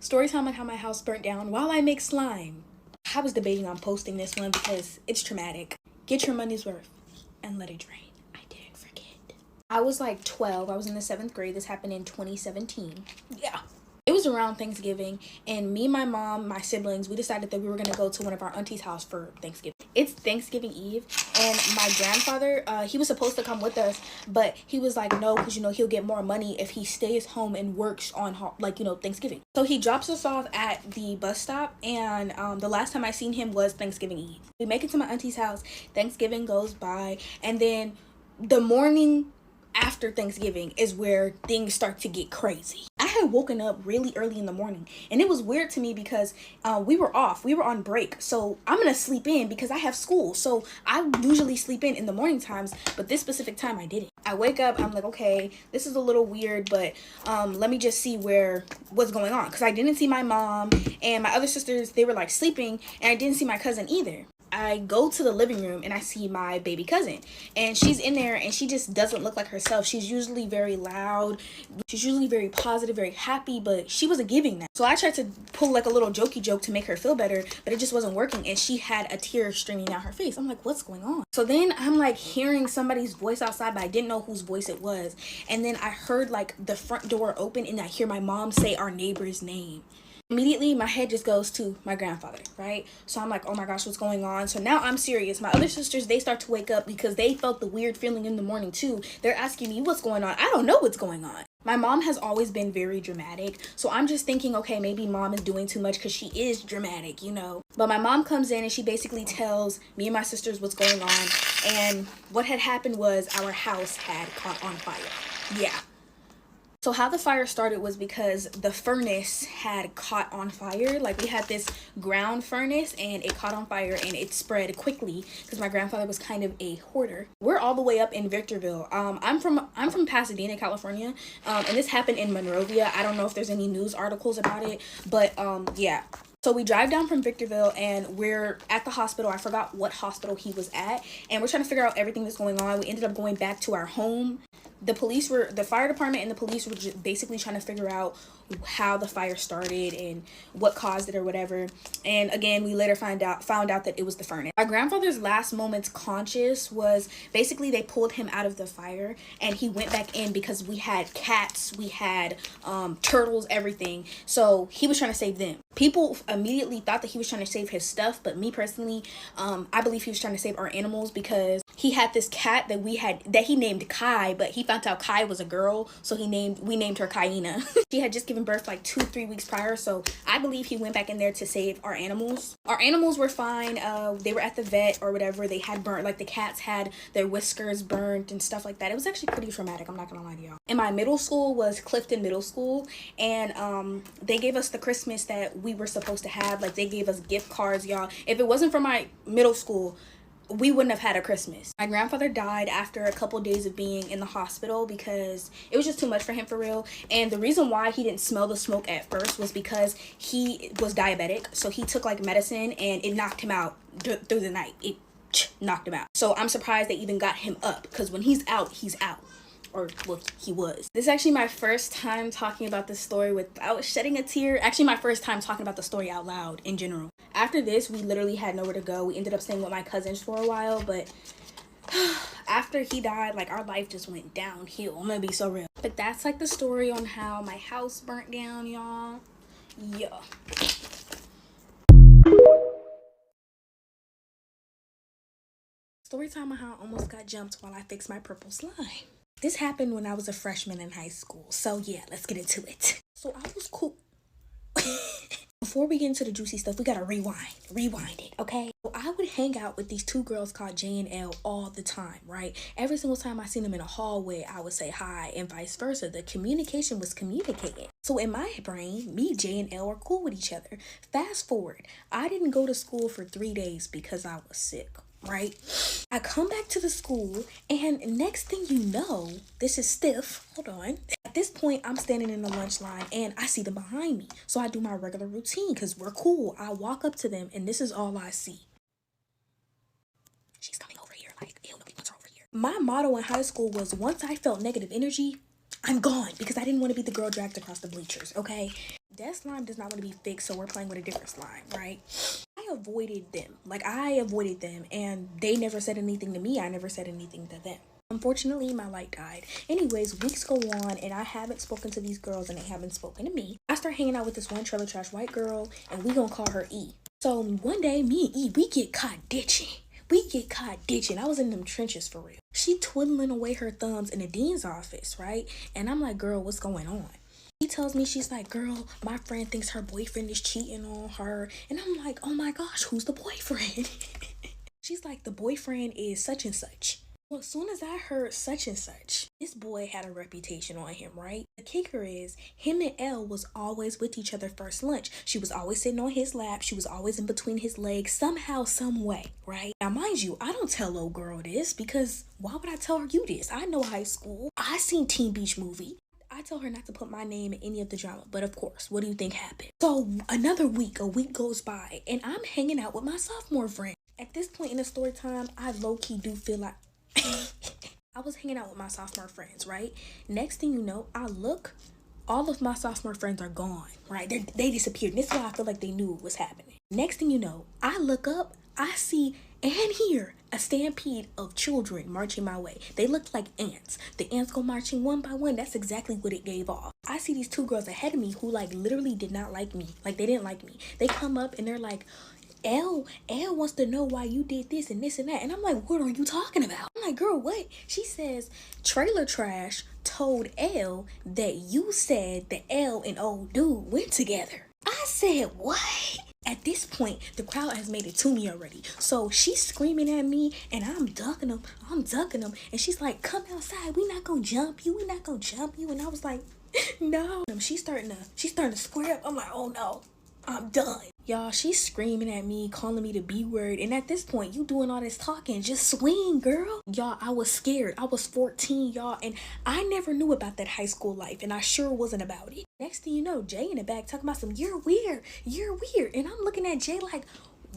Story time on how my house burnt down while I make slime. I was debating on posting this one because it's traumatic. Get your money's worth and let it drain. I didn't forget. I was like 12. I was in the 7th grade. This happened in 2017. Yeah. It was around Thanksgiving, and me, my mom, my siblings, we decided that we were going to go to one of our auntie's house for Thanksgiving. It's Thanksgiving Eve, and my grandfather, he was supposed to come with us, but he was like, no, because, he'll get more money if he stays home and works on, Thanksgiving. So he drops us off at the bus stop, and the last time I seen him was Thanksgiving Eve. We make it to my auntie's house. Thanksgiving goes by, and then the morning after Thanksgiving is where things start to get crazy. I had woken up really early in the morning, and it was weird to me because we were on break, so I'm gonna sleep in because I have school. So I usually sleep in the morning times, but this specific time I didn't. I wake up, I'm like, okay, this is a little weird, but let me just see what's going on, because I didn't see my mom and my other sisters. They were like sleeping, and I didn't see my cousin either. I go to the living room and I see my baby cousin, and she's in there, and she just doesn't look like herself. She's usually very loud. She's usually very positive, very happy, but she wasn't giving that. So I tried to pull like a little jokey joke to make her feel better, but it just wasn't working, and she had a tear streaming down her face. I'm like, what's going on? So then I'm like hearing somebody's voice outside, but I didn't know whose voice it was. And then I heard like the front door open, and I hear my mom say our neighbor's name. Immediately, my head just goes to my grandfather, right? So I'm like, oh my gosh, what's going on? So now I'm serious. My other sisters, they start to wake up because they felt the weird feeling in the morning too. They're asking me what's going on. I don't know what's going on. My mom has always been very dramatic. So I'm just thinking, okay, maybe mom is doing too much because she is dramatic, But my mom comes in and she basically tells me and my sisters what's going on. And what had happened was our house had caught on fire. Yeah. So how the fire started was because the furnace had caught on fire. Like, we had this ground furnace, and it caught on fire, and it spread quickly because my grandfather was kind of a hoarder. We're all the way up in Victorville. I'm from Pasadena, California, and this happened in Monrovia. I don't know if there's any news articles about it, but yeah. So we drive down from Victorville, and we're at the hospital. I forgot what hospital he was at, and we're trying to figure out everything that's going on. We ended up going back to our home. The fire department and the police were just basically trying to figure out how the fire started and what caused it or whatever. And again, we later found out that it was the furnace. My grandfather's last moments conscious was basically they pulled him out of the fire, and he went back in because we had cats, we had turtles, everything. So he was trying to save them. People immediately thought that he was trying to save his stuff, but me personally, I believe he was trying to save our animals, because he had this cat that he named Kai, but he found out Kai was a girl, so we named her Kaina. She had just given birth like 2-3 weeks prior, so I believe he went back in there to save our animals. Our animals were fine. They were at the vet or whatever. They had burnt, like the cats had their whiskers burnt and stuff like that. It was actually pretty traumatic, I'm not gonna lie to y'all. And my middle school was Clifton Middle School, and they gave us the Christmas that we were supposed to have. Like, they gave us gift cards, y'all. If it wasn't for my middle school, we wouldn't have had a Christmas. My grandfather died after a couple days of being in the hospital because it was just too much for him, for real. And the reason why he didn't smell the smoke at first was because he was diabetic. So he took like medicine, and it knocked him out through the night. It knocked him out. So I'm surprised they even got him up, because when he's out, he's out. Or, well, he was. This is actually my first time talking about this story without shedding a tear. Actually, my first time talking about the story out loud in general. After this, we literally had nowhere to go. We ended up staying with my cousins for a while, but after he died, like, our life just went downhill. I'm gonna be so real. But that's like the story on how my house burnt down, y'all. Yeah. Story time on how I almost got jumped while I fixed my purple slime. This happened when I was a freshman in high school. So yeah, let's get into it. So I was cool. Before we get into the juicy stuff, we gotta rewind it, okay? So I would hang out with these two girls called J and L all the time, right? Every single time I seen them in a hallway, I would say hi, and vice versa. The communication was communicating. So in my brain, me, J and L were cool with each other. Fast forward, I didn't go to school for 3 days because I was sick. Right? I come back to the school, and next thing you know, this is stiff. Hold on. At this point, I'm standing in the lunch line, and I see them behind me. So I do my regular routine because we're cool. I walk up to them, and this is all I see. She's coming over here. Like, ew, nobody wants her over here. My motto in high school was, once I felt negative energy, I'm gone because I didn't want to be the girl dragged across the bleachers, okay? That slime does not want to be fixed, so we're playing with a different slime, right? I avoided them, and they never said anything to me. I never said anything to them. Unfortunately, my light died. Anyways, weeks go on, and I haven't spoken to these girls, and they haven't spoken to me. I start hanging out with this one trailer trash white girl, and we gonna call her E. So one day, me and E, we get caught ditching. I was in them trenches for real. She twiddling away her thumbs in the dean's office, right? And I'm like, girl, what's going on? She tells me, she's like, girl, my friend thinks her boyfriend is cheating on her. And I'm like, oh my gosh, who's the boyfriend? She's like, the boyfriend is such and such. Well, as soon as I heard such and such, this boy had a reputation on him, right? The kicker is, him and Elle was always with each other first lunch. She was always sitting on his lap. She was always in between his legs, somehow, some way, right? Now, mind you, I don't tell old girl this because why would I tell her you this? I know high school. I seen Teen Beach Movie. I told her not to put my name in any of the drama, but of course, what do you think happened? So another week, a week goes by, and I'm hanging out with my sophomore friend. At this point in the story time, I low-key do feel like I was hanging out with my sophomore friends, right? Next thing you know, I look, all of my sophomore friends are gone, right? They disappeared. And this is why I feel like they knew what was happening. Next thing you know, I look up, I see and hear a stampede of children marching my way. They looked like ants. The ants go marching one by one. That's exactly what it gave off. I see these two girls ahead of me who like literally did not like me. Like they didn't like me. They come up and they're like, Elle wants to know why you did this and this and that. And I'm like, what are you talking about? I'm like, girl, what? She says, Trailer Trash told Elle that you said that Elle and old dude went together. I said, what? At this point, the crowd has made it to me already. So she's screaming at me and I'm ducking them. And she's like, come outside. We not gonna jump you. And I was like, no. She's starting to square up. I'm like, oh no, I'm done. Y'all, she's screaming at me, calling me the B word. And at this point, you doing all this talking. Just swing, girl. Y'all, I was scared. I was 14, y'all. And I never knew about that high school life. And I sure wasn't about it. Next thing you know, Jay in the back talking about some, you're weird. And I'm looking at Jay like,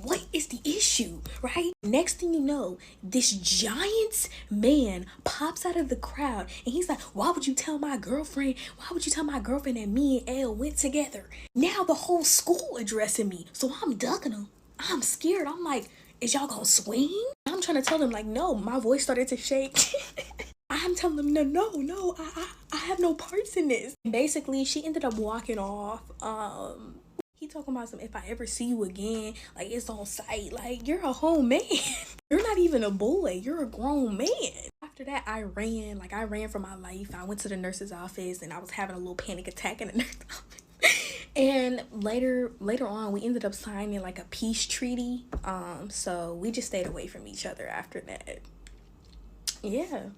what is the issue, right? Next thing you know, this giant man pops out of the crowd and he's like, why would you tell my girlfriend that me and Elle went together? Now the whole school addressing me. So I'm ducking him. I'm scared. I'm like, is y'all gonna swing? I'm trying to tell them like, no, my voice started to shake. I'm telling them, no, I have no parts in this. Basically, she ended up walking off. He talking about some, if I ever see you again, like it's on sight. Like, you're a whole man. You're not even a boy. You're a grown man. After that, I ran for my life. I went to the nurse's office and I was having a little panic attack in the nurse's office. And later on, we ended up signing like a peace treaty. So we just stayed away from each other after that. Yeah.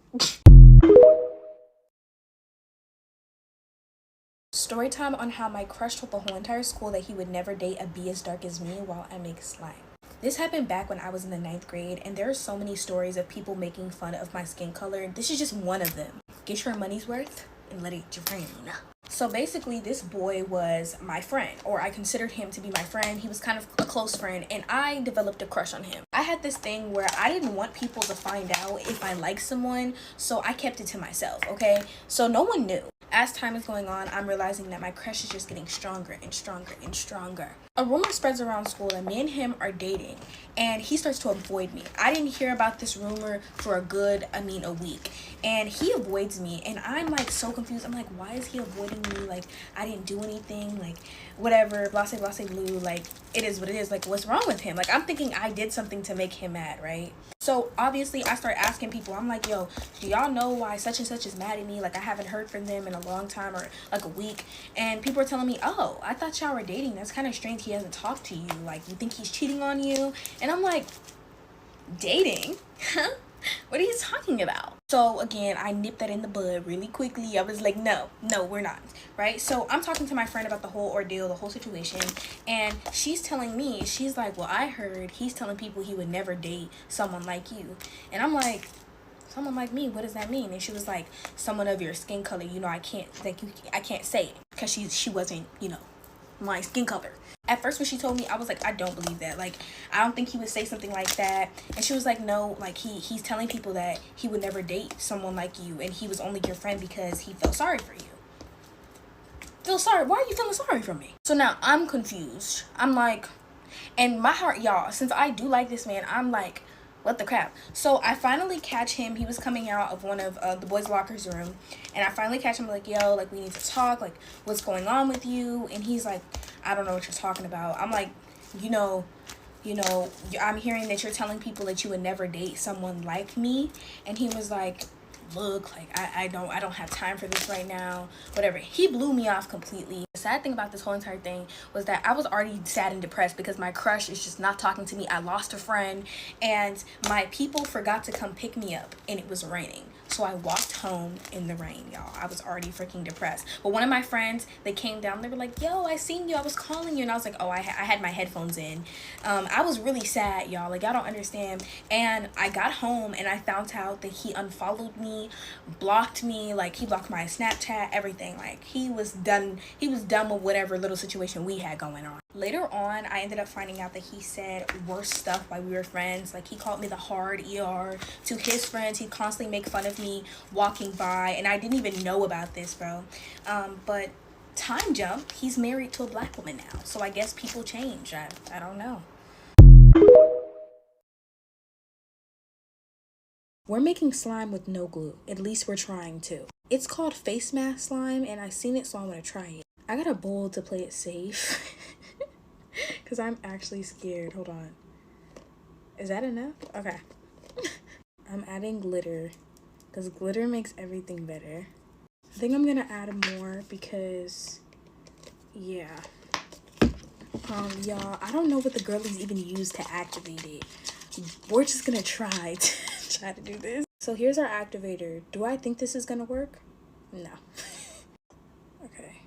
Story time on how my crush told the whole entire school that he would never date a bee as dark as me while I make slime. This happened back when I was in the 9th grade, and there are so many stories of people making fun of my skin color. This is just one of them. Get your money's worth and let it drain. So basically, this boy was my friend, or I considered him to be my friend. He was kind of a close friend, and I developed a crush on him. I had this thing where I didn't want people to find out if I liked someone, so I kept it to myself, okay? So no one knew. As time is going on, I'm realizing that my crush is just getting stronger and stronger and stronger. A rumor spreads around school that me and him are dating, and he starts to avoid me. I didn't hear about this rumor for a week, and he avoids me, and I'm like so confused. I'm like, why is he avoiding me? Like, I didn't do anything, like whatever, blase blase blue, like it is what it is. Like, what's wrong with him? Like, I'm thinking I did something to make him mad, right? So obviously I start asking people. I'm like, yo, do y'all know why such and such is mad at me? Like, I haven't heard from them in a long time, or like a week. And people are telling me, oh, I thought y'all were dating. That's kind of strange. He hasn't talked to you. Like, you think he's cheating on you? And I'm like, dating? Huh? What are you talking about? So again, I nipped that in the bud really quickly. I was like, no, we're not, right? So I'm talking to my friend about the whole ordeal, the whole situation, and she's telling me, she's like, well, I heard he's telling people he would never date someone like you. And I'm like, someone like me, what does that mean? And she was like, someone of your skin color. You know, I can't say it because she wasn't, my skin color. At first when she told me, I was like, I don't believe that. Like, I don't think he would say something like that. And she was like, no, like he's telling people that he would never date someone like you, and he was only your friend because he felt sorry for you. Feel sorry? Why are you feeling sorry for me? So now I'm confused. I'm like, and my heart, y'all, since I do like this man, I'm like, what the crap? So I finally catch him. He was coming out of one of the boys' lockers room, and I finally catch him like, yo, like, we need to talk, like, what's going on with you? And he's like, I don't know what you're talking about. I'm like, you know, I'm hearing that you're telling people that you would never date someone like me. And he was like, look, like, I don't have time for this right now, whatever. He blew me off completely. The sad thing about this whole entire thing was that I was already sad and depressed because my crush is just not talking to me. I lost a friend, and my people forgot to come pick me up, and it was raining. So I walked home in the rain, y'all. I was already freaking depressed. But one of my friends, they came down. They were like, yo, I seen you. I was calling you. And I was like, oh, I had my headphones in. I was really sad, y'all. Like, y'all don't understand. And I got home, and I found out that he unfollowed me, blocked me. Like, he blocked my Snapchat, everything. Like, he was done. He was done with whatever little situation we had going on. Later on, I ended up finding out that he said worse stuff while we were friends. Like, he called me the hard ER to his friends. He'd constantly make fun of me walking by, and I didn't even know about this, bro. But time jump, he's married to a black woman now. So I guess people change. I don't know. We're making slime with no glue. At least we're trying to. It's called face mask slime, and I've seen it, so I'm gonna try it. I got a bowl to play it safe. Because I'm actually scared. Hold on. Is that enough? Okay. I'm adding glitter. Because glitter makes everything better. I think I'm going to add more because, yeah. Y'all, I don't know what the girlies even use to activate it. We're just going to try to do this. So here's our activator. Do I think this is going to work? No. Okay.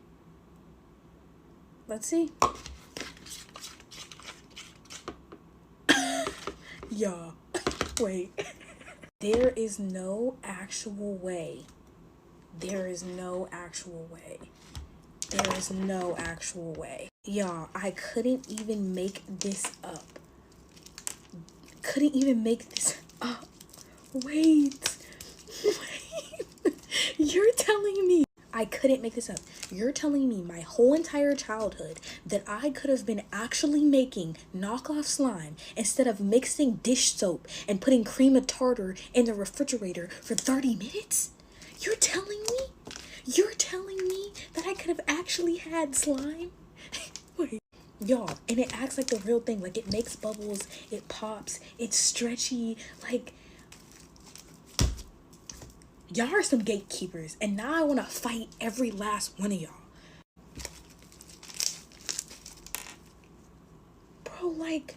Let's see. Y'all, wait. There is no actual way. There is no actual way. There is no actual way. Y'all, I couldn't even make this up. Couldn't even make this up. Wait. You're telling me I couldn't make this up. You're telling me my whole entire childhood that I could have been actually making knockoff slime instead of mixing dish soap and putting cream of tartar in the refrigerator for 30 minutes? You're telling me? You're telling me that I could have actually had slime? Wait. Y'all, and it acts like the real thing. Like, it makes bubbles, it pops, it's stretchy, like... Y'all are some gatekeepers, and now I want to fight every last one of y'all. Bro, like,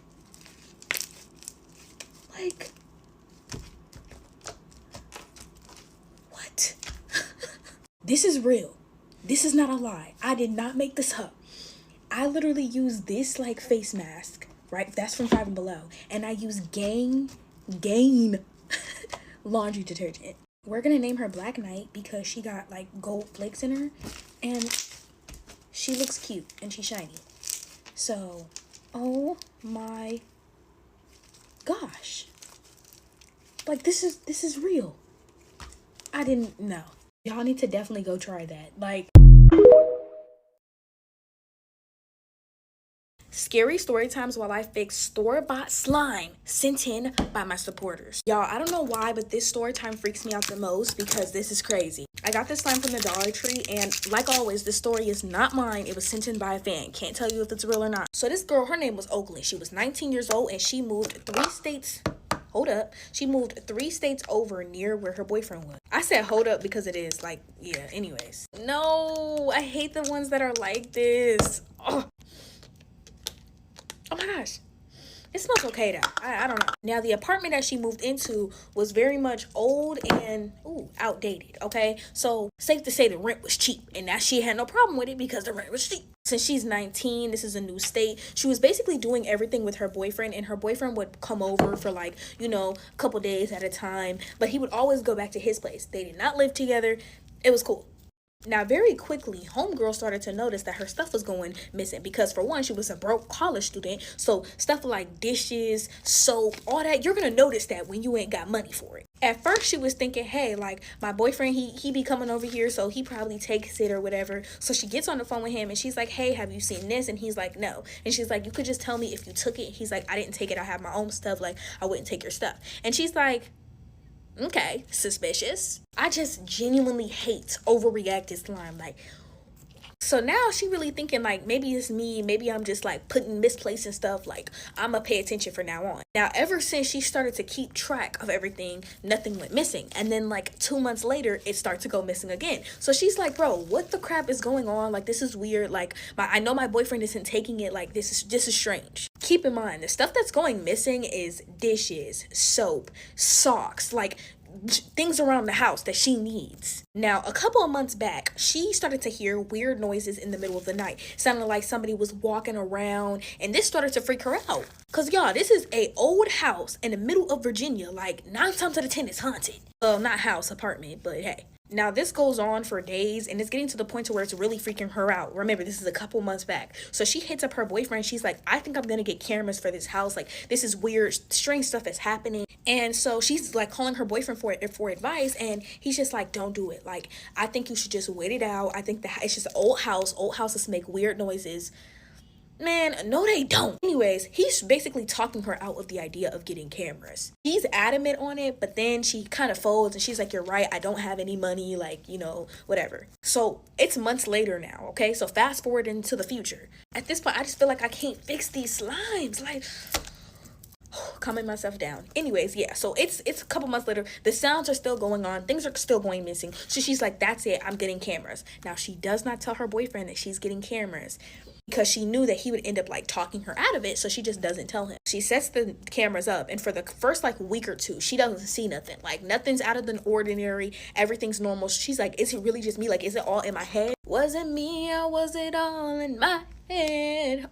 what? This is real. This is not a lie. I did not make this up. I literally used this, like, face mask, right? That's from Five and Below. And I use Gain laundry detergent. We're gonna name her Black Knight because she got like gold flakes in her, and she looks cute and she's shiny. So, oh my gosh, like this is real. I didn't know. Y'all need to definitely go try that. Like, scary story times while I fix store-bought slime sent in by my supporters. Y'all, I don't know why, but this story time freaks me out the most because this is crazy. I got this slime from the Dollar Tree, and like always, this story is not mine. It was sent in by a fan. Can't tell you if it's real or not. So this girl, her name was Oakley. She was 19 years old, and she moved 3 states. Hold up. She moved 3 states over near where her boyfriend was. I said hold up because it is like, yeah, anyways. No, I hate the ones that are like this. Oh my gosh, it smells okay though. I don't know. Now the apartment that she moved into was very much old and outdated, okay? So safe to say the rent was cheap, and that she had no problem with it because the rent was cheap. Since she's 19, this is a new state. She was basically doing everything with her boyfriend, and her boyfriend would come over for like, you know, a couple days at a time, but he would always go back to his place. They did not live together. It was cool. Now, very quickly, homegirl started to notice that her stuff was going missing because, for one, she was a broke college student. So stuff like dishes, soap, all that, you're gonna notice that when you ain't got money for it. At first, she was thinking, hey, like, my boyfriend, he be coming over here, so he probably takes it or whatever. So she gets on the phone with him and she's like, hey, have you seen this? And he's like, no. And she's like, you could just tell me if you took it. He's like, I didn't take it. I have my own stuff. Like, I wouldn't take your stuff. And she's like, okay, suspicious. I just genuinely hate overreacted slime. Like, so now she really thinking like maybe it's me, maybe I'm just like putting misplacing stuff, like I'ma pay attention from now on. Now ever since she started to keep track of everything, nothing went missing. And then like 2 months later it starts to go missing again. So she's like, bro, what the crap is going on? Like, this is weird. Like, I know my boyfriend isn't taking it. Like, this is strange. Keep in mind, the stuff that's going missing is dishes, soap, socks, like things around the house that she needs. Now, a couple of months back, she started to hear weird noises in the middle of the night. Sounded like somebody was walking around, and this started to freak her out. Cause y'all, this is a old house in the middle of Virginia. Like 9 times out of 10 it's haunted. Well, not house, apartment, but hey. Now, this goes on for days, and it's getting to the point to where it's really freaking her out. Remember, this is a couple months back. So she hits up her boyfriend. She's like, I think I'm going to get cameras for this house. Like, this is weird, strange stuff is happening. And so she's like calling her boyfriend for advice, and he's just like, don't do it. Like, I think you should just wait it out. I think that it's just an old house. Old houses make weird noises. Man, no they don't. Anyways, he's basically talking her out of the idea of getting cameras. He's adamant on it, but then she kind of folds and she's like, you're right, I don't have any money, like, you know, whatever. So it's months later now, okay? So fast forward into the future. At this point, I just feel like I can't fix these slimes. Like, calming myself down. Anyways, yeah, so it's a couple months later. The sounds are still going on. Things are still going missing. So she's like, that's it, I'm getting cameras. Now, she does not tell her boyfriend that she's getting cameras, because she knew that he would end up like talking her out of it, so she just doesn't tell him. She sets the cameras up, and for the first like week or two, she doesn't see nothing. Like, nothing's out of the ordinary. Everything's normal. She's like, is it really just me? Like, is it all in my head? Was it me or was it all in my head?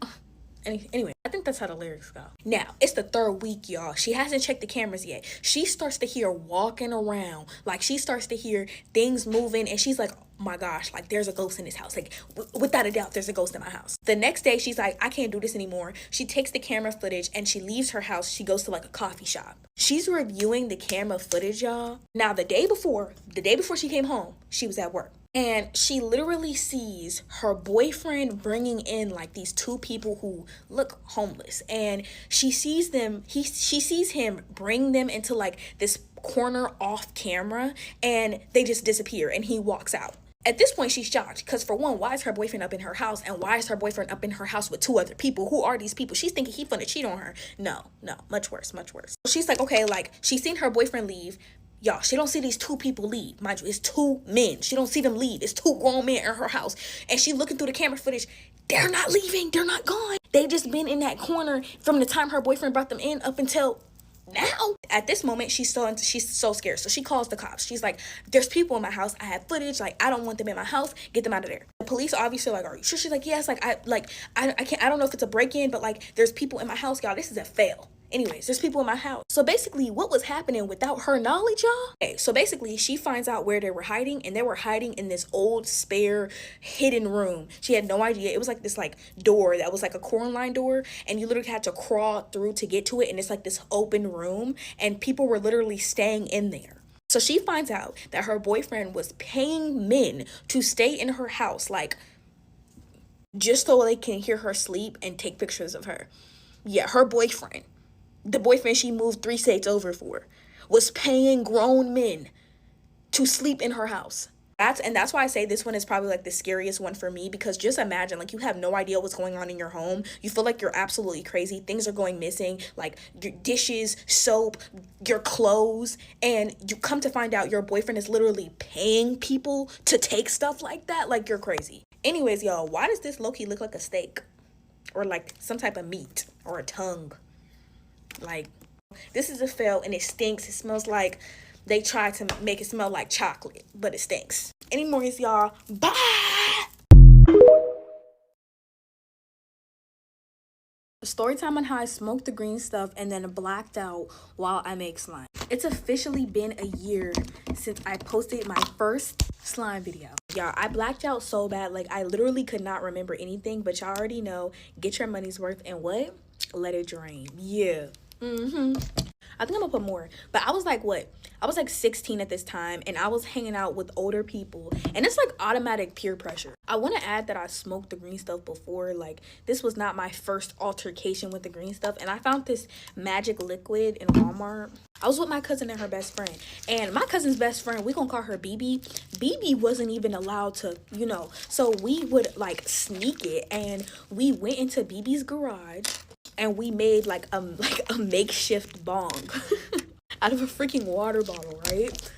Anyway, I think that's how the lyrics go. Now, it's the 3rd week, y'all. She hasn't checked the cameras yet. She starts to hear walking around. Like, she starts to hear things moving, and she's like, oh my gosh, like, there's a ghost in this house. Like, without a doubt, there's a ghost in my house. The next day, she's like, I can't do this anymore. She takes the camera footage, and she leaves her house. She goes to, like, a coffee shop. She's reviewing the camera footage, y'all. Now, the day before she came home, she was at work. And she literally sees her boyfriend bringing in like these 2 people who look homeless. And she sees them, she sees him bring them into like this corner off camera, and they just disappear and he walks out. At this point, she's shocked because, for one, why is her boyfriend up in her house? And why is her boyfriend up in her house with 2 other people? Who are these people? She's thinking he's gonna cheat on her. No, much worse. She's like, okay, like, she's seen her boyfriend leave. Y'all, she don't see these 2 people leave. Mind you, it's 2 men. She don't see them leave. It's 2 grown men in her house. And she looking through the camera footage. They're not leaving. They're not gone. They've just been in that corner from the time her boyfriend brought them in up until now. At this moment, she's so scared. So she calls the cops. She's like, there's people in my house. I have footage. Like, I don't want them in my house. Get them out of there. The police obviously like, are you sure? She's like, yes. Like, I can't. I don't know if it's a break-in, but like, there's people in my house, y'all. This is a fail. Anyways, there's people in my house. So basically, what was happening without her knowledge, y'all? Okay, so basically, she finds out where they were hiding, and they were hiding in this old, spare, hidden room. She had no idea. It was like this like door that was like a corn line door, and you literally had to crawl through to get to it, and it's like this open room, and people were literally staying in there. So she finds out that her boyfriend was paying men to stay in her house, like, just so they can hear her sleep and take pictures of her. Yeah, her boyfriend, the boyfriend she moved 3 states over for, was paying grown men to sleep in her house. That's why I say this one is probably like the scariest one for me, because just imagine, like, you have no idea what's going on in your home. You feel like you're absolutely crazy. Things are going missing, like your dishes, soap, your clothes, and you come to find out your boyfriend is literally paying people to take stuff like that. Like, you're crazy. Anyways, y'all, why does this low-key look like a steak or like some type of meat or a tongue? Like, this is a fail, and it stinks. It smells like they tried to make it smell like chocolate, but it stinks. Anyways, y'all, bye. story time on how I smoked the green stuff and then blacked out while I make slime. It's officially been a year since I posted my first slime video. Y'all, I blacked out so bad, like I literally could not remember anything, but y'all already know, get your money's worth and what? Let it drain. Yeah. I think I'm gonna put more, but I was like, what? I was like 16 at this time, and I was hanging out with older people, and it's like automatic peer pressure. I want to add that I smoked the green stuff before. Like, this was not my first altercation with the green stuff, and I found this magic liquid in Walmart. I was with my cousin and her best friend, and my cousin's best friend, we gonna call her BB. BB wasn't even allowed to, you know, so we would like sneak it, and we went into BB's garage, and we made like a makeshift bong out of a freaking water bottle, right?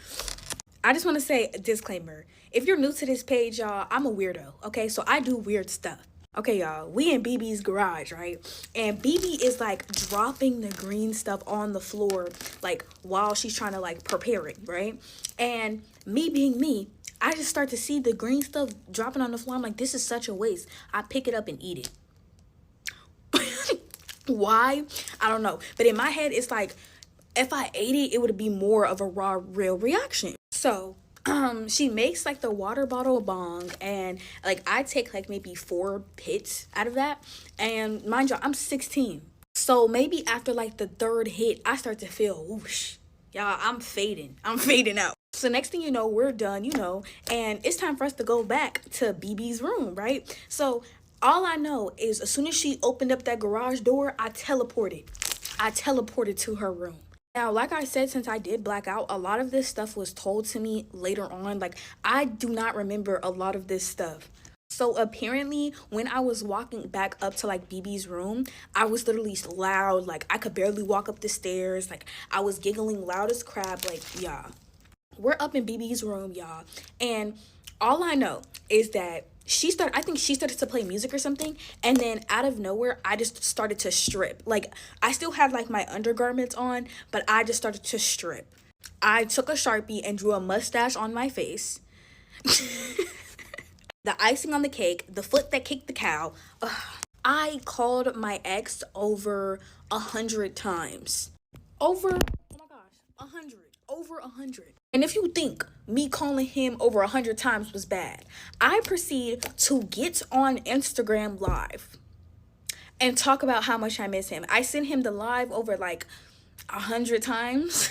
I just want to say a disclaimer. If you're new to this page, y'all, I'm a weirdo, okay? So I do weird stuff. Okay, y'all, we in BB's garage, right? And BB is like dropping the green stuff on the floor, like while she's trying to like prepare it, right? And me being me, I just start to see the green stuff dropping on the floor. I'm like, this is such a waste. I pick it up and eat it. Why? I don't know. But in my head, it's like, if I ate it, it would be more of a real reaction. So she makes like the water bottle bong, and like I take like maybe 4 hits out of that, and mind you, I'm 16, so maybe after like the 3rd hit I start to feel whoosh, y'all, I'm fading out. So next thing you know, we're done, you know, and it's time for us to go back to BB's room, right? So all I know is as soon as she opened up that garage door, I teleported to her room. Now, like I said, since I did black out, a lot of this stuff was told to me later on. Like, I do not remember a lot of this stuff. So apparently, when I was walking back up to like BB's room, I was literally loud. Like, I could barely walk up the stairs. Like, I was giggling loud as crap. Like, yeah. We're up in BB's room, y'all. And all I know is that I think she started to play music or something, and then out of nowhere I just started to strip. Like, I still had like my undergarments on, but I just started to strip. I took a Sharpie and drew a mustache on my face. The icing on the cake, the foot that kicked the cow. I called my ex over 100 times. Over 100. And if you think me calling him over 100 times was bad, I proceed to get on Instagram Live and talk about how much I miss him. I sent him the live over like 100 times.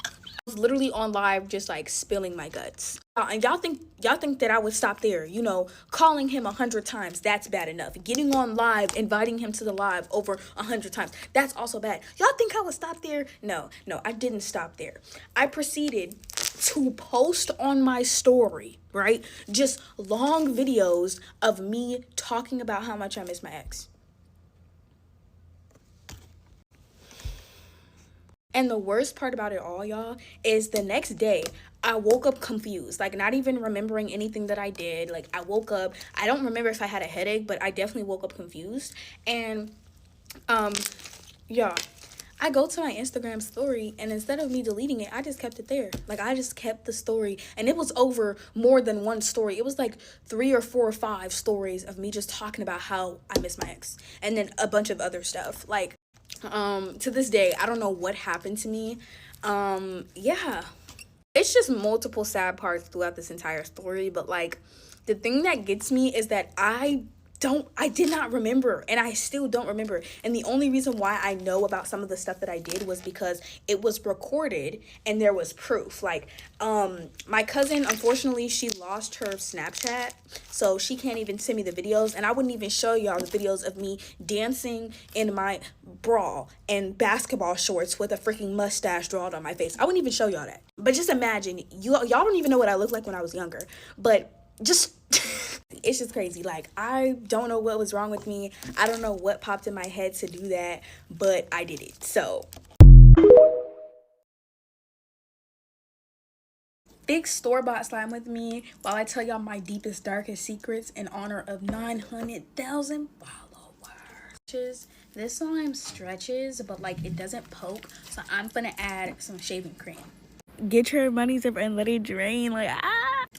I was literally on live just like spilling my guts. And y'all think that I would stop there, you know, calling him 100 times, that's bad enough. Getting on live, inviting him to the live over 100 times, that's also bad. Y'all think I would stop there? No, I didn't stop there. I proceeded to post on my story, right? Just long videos of me talking about how much I miss my ex. And the worst part about it all, y'all, is the next day, I woke up confused, like not even remembering anything that I did. Like, I woke up, I don't remember if I had a headache, but I definitely woke up confused. And, yeah, I go to my Instagram story, and instead of me deleting it, I just kept it there. Like, I just kept the story, and it was over more than one story. It was like 3 or 4 or 5 stories of me just talking about how I miss my ex, and then a bunch of other stuff. Like, to this day, I don't know what happened to me. Yeah, it's just multiple sad parts throughout this entire story, but like the thing that gets me is that I did not remember, and I still don't remember. And the only reason why I know about some of the stuff that I did was because it was recorded and there was proof. Like, my cousin, unfortunately, she lost her Snapchat, so she can't even send me the videos, and I wouldn't even show y'all the videos of me dancing in my bra and basketball shorts with a freaking mustache drawn on my face. I wouldn't even show y'all that. But just imagine, y'all don't even know what I looked like when I was younger, but just it's just crazy. Like, I don't know what was wrong with me. I don't know what popped in my head to do that, but I did it. So big store-bought slime with me while I tell y'all my deepest, darkest secrets in honor of 900,000 followers. This slime stretches, but like it doesn't poke, so I'm gonna add some shaving cream. Get your money's up and let it drain. Like,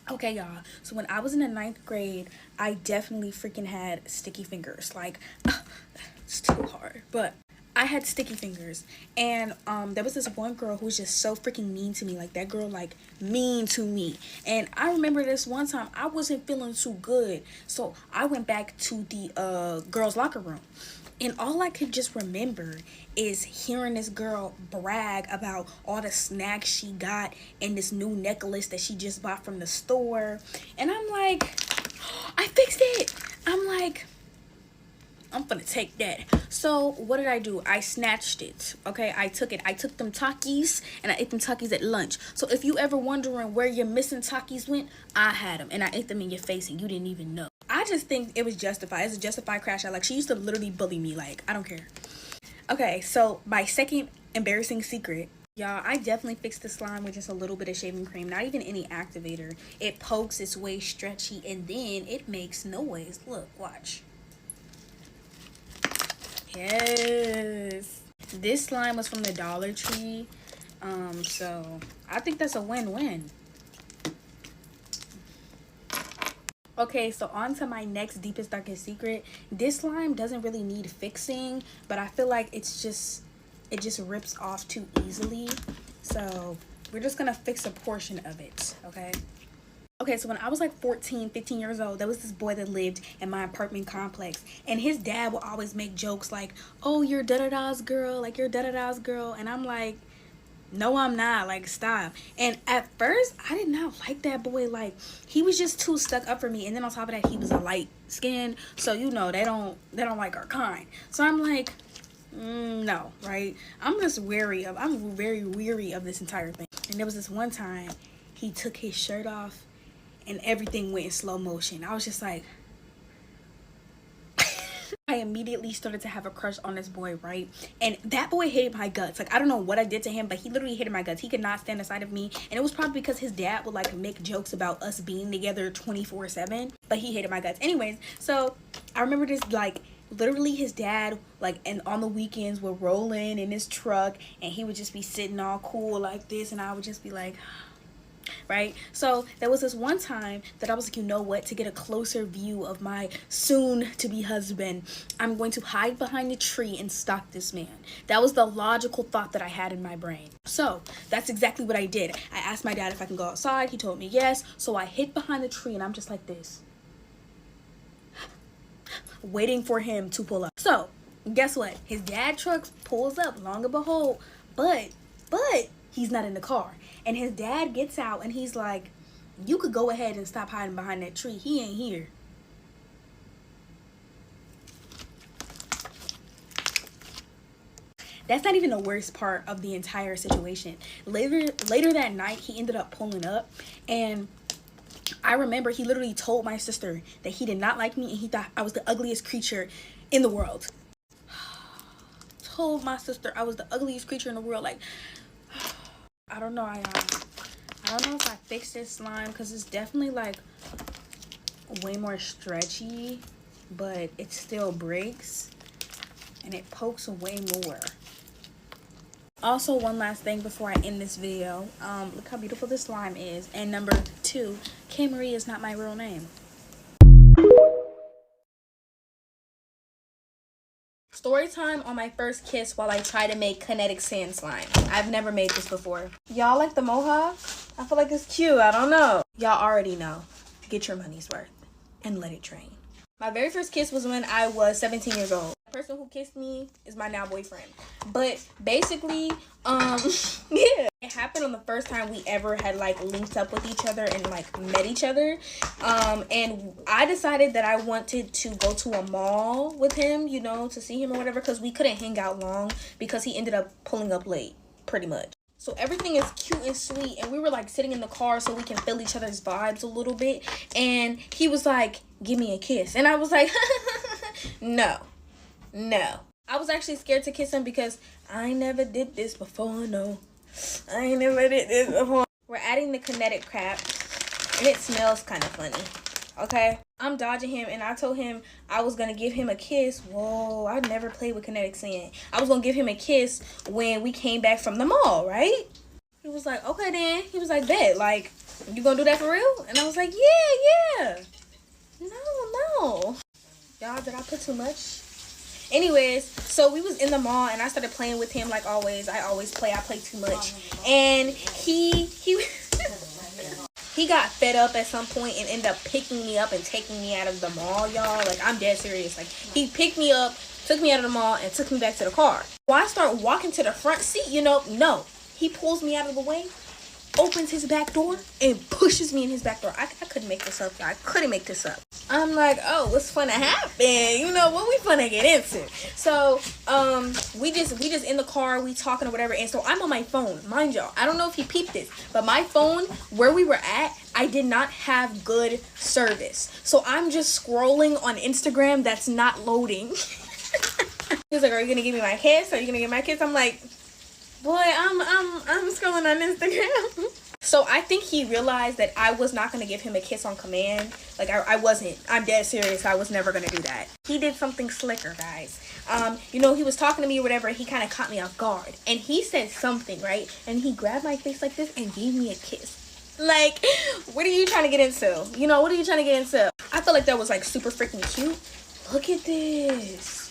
okay, y'all, so when I was in the 9th grade, I definitely freaking had sticky fingers. Like, It's too hard. But I had sticky fingers, and there was this one girl who was just so freaking mean to me. Like, that girl, like, mean to me. And I remember this one time I wasn't feeling too good, so I went back to the girls' locker room, and all I could just remember is hearing this girl brag about all the snacks she got and this new necklace that she just bought from the store. And I'm like, I fixed it. I'm like, I'm gonna take that. So what did I do? I snatched it. Okay, I took it. I took them Takis and I ate them Takis at lunch. So if you ever wondering where your missing Takis went, I had them and I ate them in your face and you didn't even know. I just think it was justified. It's a justified crash out. Like, she used to literally bully me. Like, I don't care. Okay, so my second embarrassing secret. Y'all, I definitely fixed the slime with just a little bit of shaving cream. Not even any activator. It pokes its way stretchy and then it makes noise. Look, watch. Yes. This slime was from the Dollar Tree. So I think that's a win-win. Okay, so on to my next deepest, darkest secret. This slime doesn't really need fixing, but I feel like it just rips off too easily. So we're just gonna fix a portion of it, okay? Okay, so when I was like 14, 15 years old, there was this boy that lived in my apartment complex, and his dad would always make jokes like, oh, you're da-da-da's girl, like, you're da-da-da's girl, and I'm like, no, I'm not, like, stop. And at first, I did not like that boy. Like, he was just too stuck up for me, and then on top of that, he was a light skin, so you know, they don't like our kind. So I'm like, no, right? I'm very weary of this entire thing. And there was this one time he took his shirt off and everything went in slow motion. I was just like, I immediately started to have a crush on this boy, right? And that boy hated my guts. Like, I don't know what I did to him, but he literally hated my guts. He could not stand the sight of me. And it was probably because his dad would, like, make jokes about us being together 24/7. But he hated my guts. Anyways, so I remember this, like, literally his dad, like, and on the weekends would roll in his truck. And he would just be sitting all cool like this. And I would just be like, right? So there was this one time that I was like, you know what, to get a closer view of my soon to be husband, I'm going to hide behind a tree and stalk this man. That was the logical thought that I had in my brain. So that's exactly what I did. I asked my dad if I can go outside. He told me yes. So I hid behind the tree and I'm just like this, waiting for him to pull up. So guess what, his dad truck pulls up, long and behold, but he's not in the car. And his dad gets out and he's like, you could go ahead and stop hiding behind that tree. He ain't here. That's not even the worst part of the entire situation. Later that night, he ended up pulling up. And I remember he literally told my sister that he did not like me and he thought I was the ugliest creature in the world. Told my sister I was the ugliest creature in the world. Like, I don't know. I don't know if I fixed this slime because it's definitely like way more stretchy, but it still breaks and it pokes way more. Also, one last thing before I end this video, look how beautiful this slime is. And number 2, Kay Marie is not my real name. Story time on my first kiss while I try to make kinetic sand slime. I've never made this before. Y'all like the mohawk? I feel like it's cute. I don't know. Y'all already know. Get your money's worth and let it drain. My very first kiss was when I was 17 years old. The person who kissed me is my now boyfriend. But basically, yeah. It happened on the first time we ever had like linked up with each other and like met each other. And I decided that I wanted to go to a mall with him, you know, to see him or whatever, because we couldn't hang out long because he ended up pulling up late, pretty much. So everything is cute and sweet, and we were like sitting in the car so we can feel each other's vibes a little bit. And he was like, give me a kiss. And I was like, no. I was actually scared to kiss him because I never did this before, no. I never did this before. We're adding the kinetic crap, and it smells kind of funny, okay? I'm dodging him, and I told him I was going to give him a kiss. Whoa, I never played with kinetic sand. I was going to give him a kiss when we came back from the mall, right? He was like, okay then. He was like, bet, like, you going to do that for real? And I was like, yeah. No. Y'all, did I put too much? Anyways, so we was in the mall and I started playing with him like always. I play too much. And he he got fed up at some point and ended up picking me up and taking me out of the mall, y'all. Like, I'm dead serious. Like, he picked me up, took me out of the mall, and took me back to the car. When I start walking to the front seat, no. He pulls me out of the way, opens his back door, and pushes me in his back door. I couldn't make this up. I couldn't make this up. I'm like, oh, what's finna happen? What we finna get into? So, we just in the car, we talking or whatever. And so I'm on my phone, mind y'all. I don't know if he peeped this, but my phone, where we were at, I did not have good service. So I'm just scrolling on Instagram that's not loading. He was like, are you gonna give me my kiss? Are you gonna give me my kiss? I'm like, boy, I'm scrolling on Instagram. So I think he realized that I was not going to give him a kiss on command. Like, I wasn't. I'm dead serious. I was never going to do that. He did something slicker, guys. He was talking to me or whatever. He kind of caught me off guard. And he said something, right? And he grabbed my face like this and gave me a kiss. Like, what are you trying to get into? What are you trying to get into? I felt like that was, like, super freaking cute. Look at this.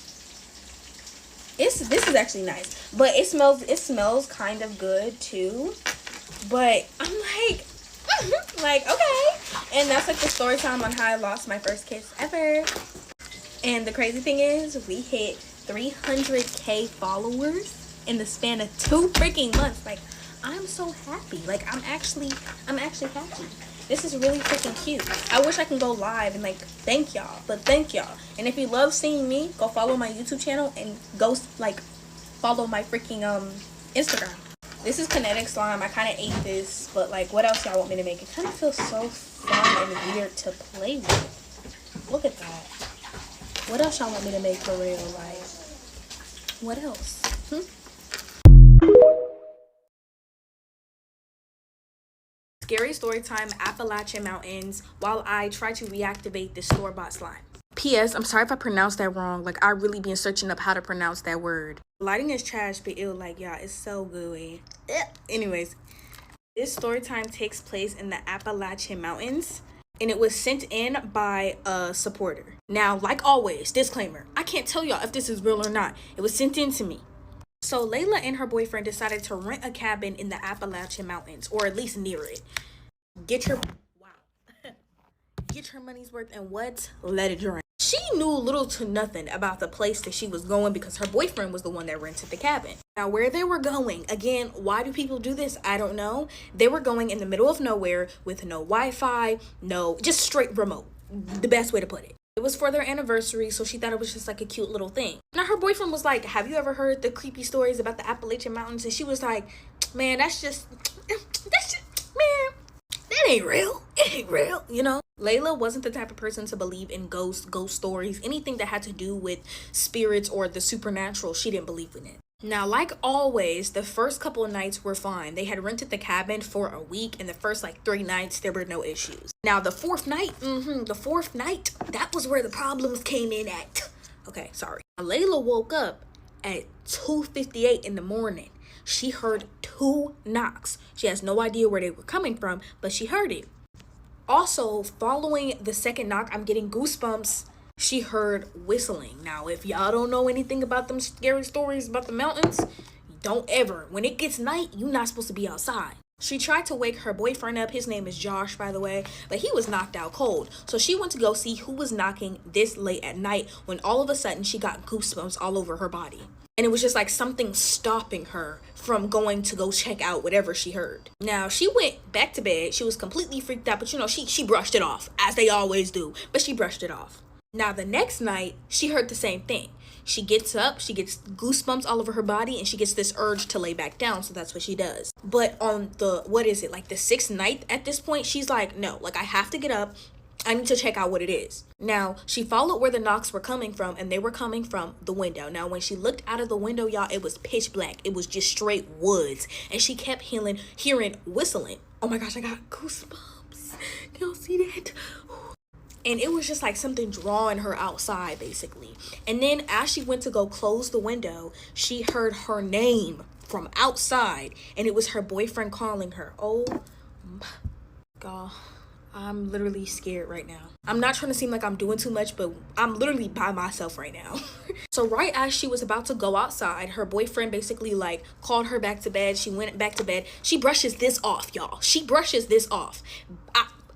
This is actually nice. But it smells kind of good, too. But I'm like, okay. And that's like the story time on how I lost my first kiss ever. And the crazy thing is, we hit 300K followers in the span of 2 freaking months. Like, I'm so happy. Like, I'm actually happy. This is really freaking cute. I wish I can go live and, like, thank y'all. But thank y'all. And if you love seeing me, go follow my YouTube channel and go, like, follow my freaking Instagram. This is kinetic slime. I kind of ate this, but like, what else y'all want me to make? It kind of feels so fun and weird to play with. Look at that. What else y'all want me to make for real? Like, what else? Scary story time, Appalachian Mountains, while I try to reactivate this store-bought slime. P.S. I'm sorry if I pronounced that wrong. Like, I really been searching up how to pronounce that word. Lighting is trash, but ew, like, y'all, it's so gooey. Anyways, this story time takes place in the Appalachian Mountains, and it was sent in by a supporter. Now, like always, disclaimer, I can't tell y'all if this is real or not. It was sent in to me. So Layla and her boyfriend decided to rent a cabin in the Appalachian Mountains, or at least near it. Get your money's worth and what? Let it drain. She knew little to nothing about the place that she was going because her boyfriend was the one that rented the cabin. Now, where they were going, again, why do people do this? I don't know. They were going in the middle of nowhere with no Wi-Fi, just straight remote. The best way to put it. It was for their anniversary, so she thought it was just like a cute little thing. Now, her boyfriend was like, have you ever heard the creepy stories about the Appalachian Mountains? And she was like, man, that's just, man, that ain't real. It ain't real, Layla wasn't the type of person to believe in ghost stories, anything that had to do with spirits or the supernatural. She didn't believe in it. Now, like always, the first couple of nights were fine. They had rented the cabin for a week, and the first 3 nights, there were no issues. Now, the fourth night, that was where the problems came in at. Okay, sorry. Layla woke up at 2:58 in the morning. She heard 2 knocks. She has no idea where they were coming from, but she heard it. Also, following the second knock, I'm getting goosebumps. She heard whistling. Now, if y'all don't know anything about them scary stories about the mountains, don't ever. When it gets night, you're not supposed to be outside. She tried to wake her boyfriend up. His name is Josh, by the way, but he was knocked out cold. So she went to go see who was knocking this late at night when all of a sudden she got goosebumps all over her body. And it was just like something stopping her from going to go check out whatever she heard. Now, she went back to bed. She was completely freaked out, but she brushed it off, as they always do. But she brushed it off. Now, the next night, she heard the same thing. She gets up, she gets goosebumps all over her body, and she gets this urge to lay back down, so that's what she does. But on the 6th night at this point, she's like, no, I have to get up. I need to check out what it is. Now, she followed where the knocks were coming from, and they were coming from the window. Now, when she looked out of the window, y'all, it was pitch black. It was just straight woods, and she kept hearing whistling. Oh my gosh, I got goosebumps. Can y'all see that? And it was just like something drawing her outside, basically. And then as she went to go close the window, she heard her name from outside, and it was her boyfriend calling her. Oh my God. I'm literally scared right now. I'm not trying to seem like I'm doing too much, but I'm literally by myself right now. So right as she was about to go outside, her boyfriend basically like called her back to bed. She went back to bed. She brushes this off, y'all. She brushes this off.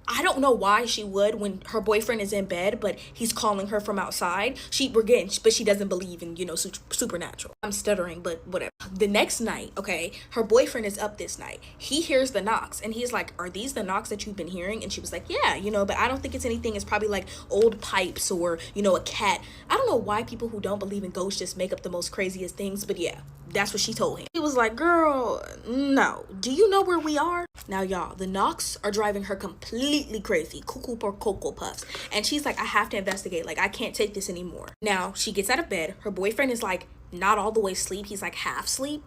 I don't know why she would when her boyfriend is in bed, but he's calling her from outside. But she doesn't believe in, supernatural. I'm stuttering, but whatever. The next night, okay, her boyfriend is up this night. He hears the knocks and he's like, "Are these the knocks that you've been hearing?" And she was like, "Yeah, but I don't think it's anything. It's probably like old pipes or, a cat." I don't know why people who don't believe in ghosts just make up the most craziest things, but yeah, that's what she told him. He was like, "Girl, no. Do you know where we are?" Now, y'all, the knocks are driving her completely crazy. Cuckoo for Cocoa Puffs. And she's like, "I have to investigate. Like, I can't take this anymore." Now, she gets out of bed. Her boyfriend is like not all the way asleep. He's like half asleep.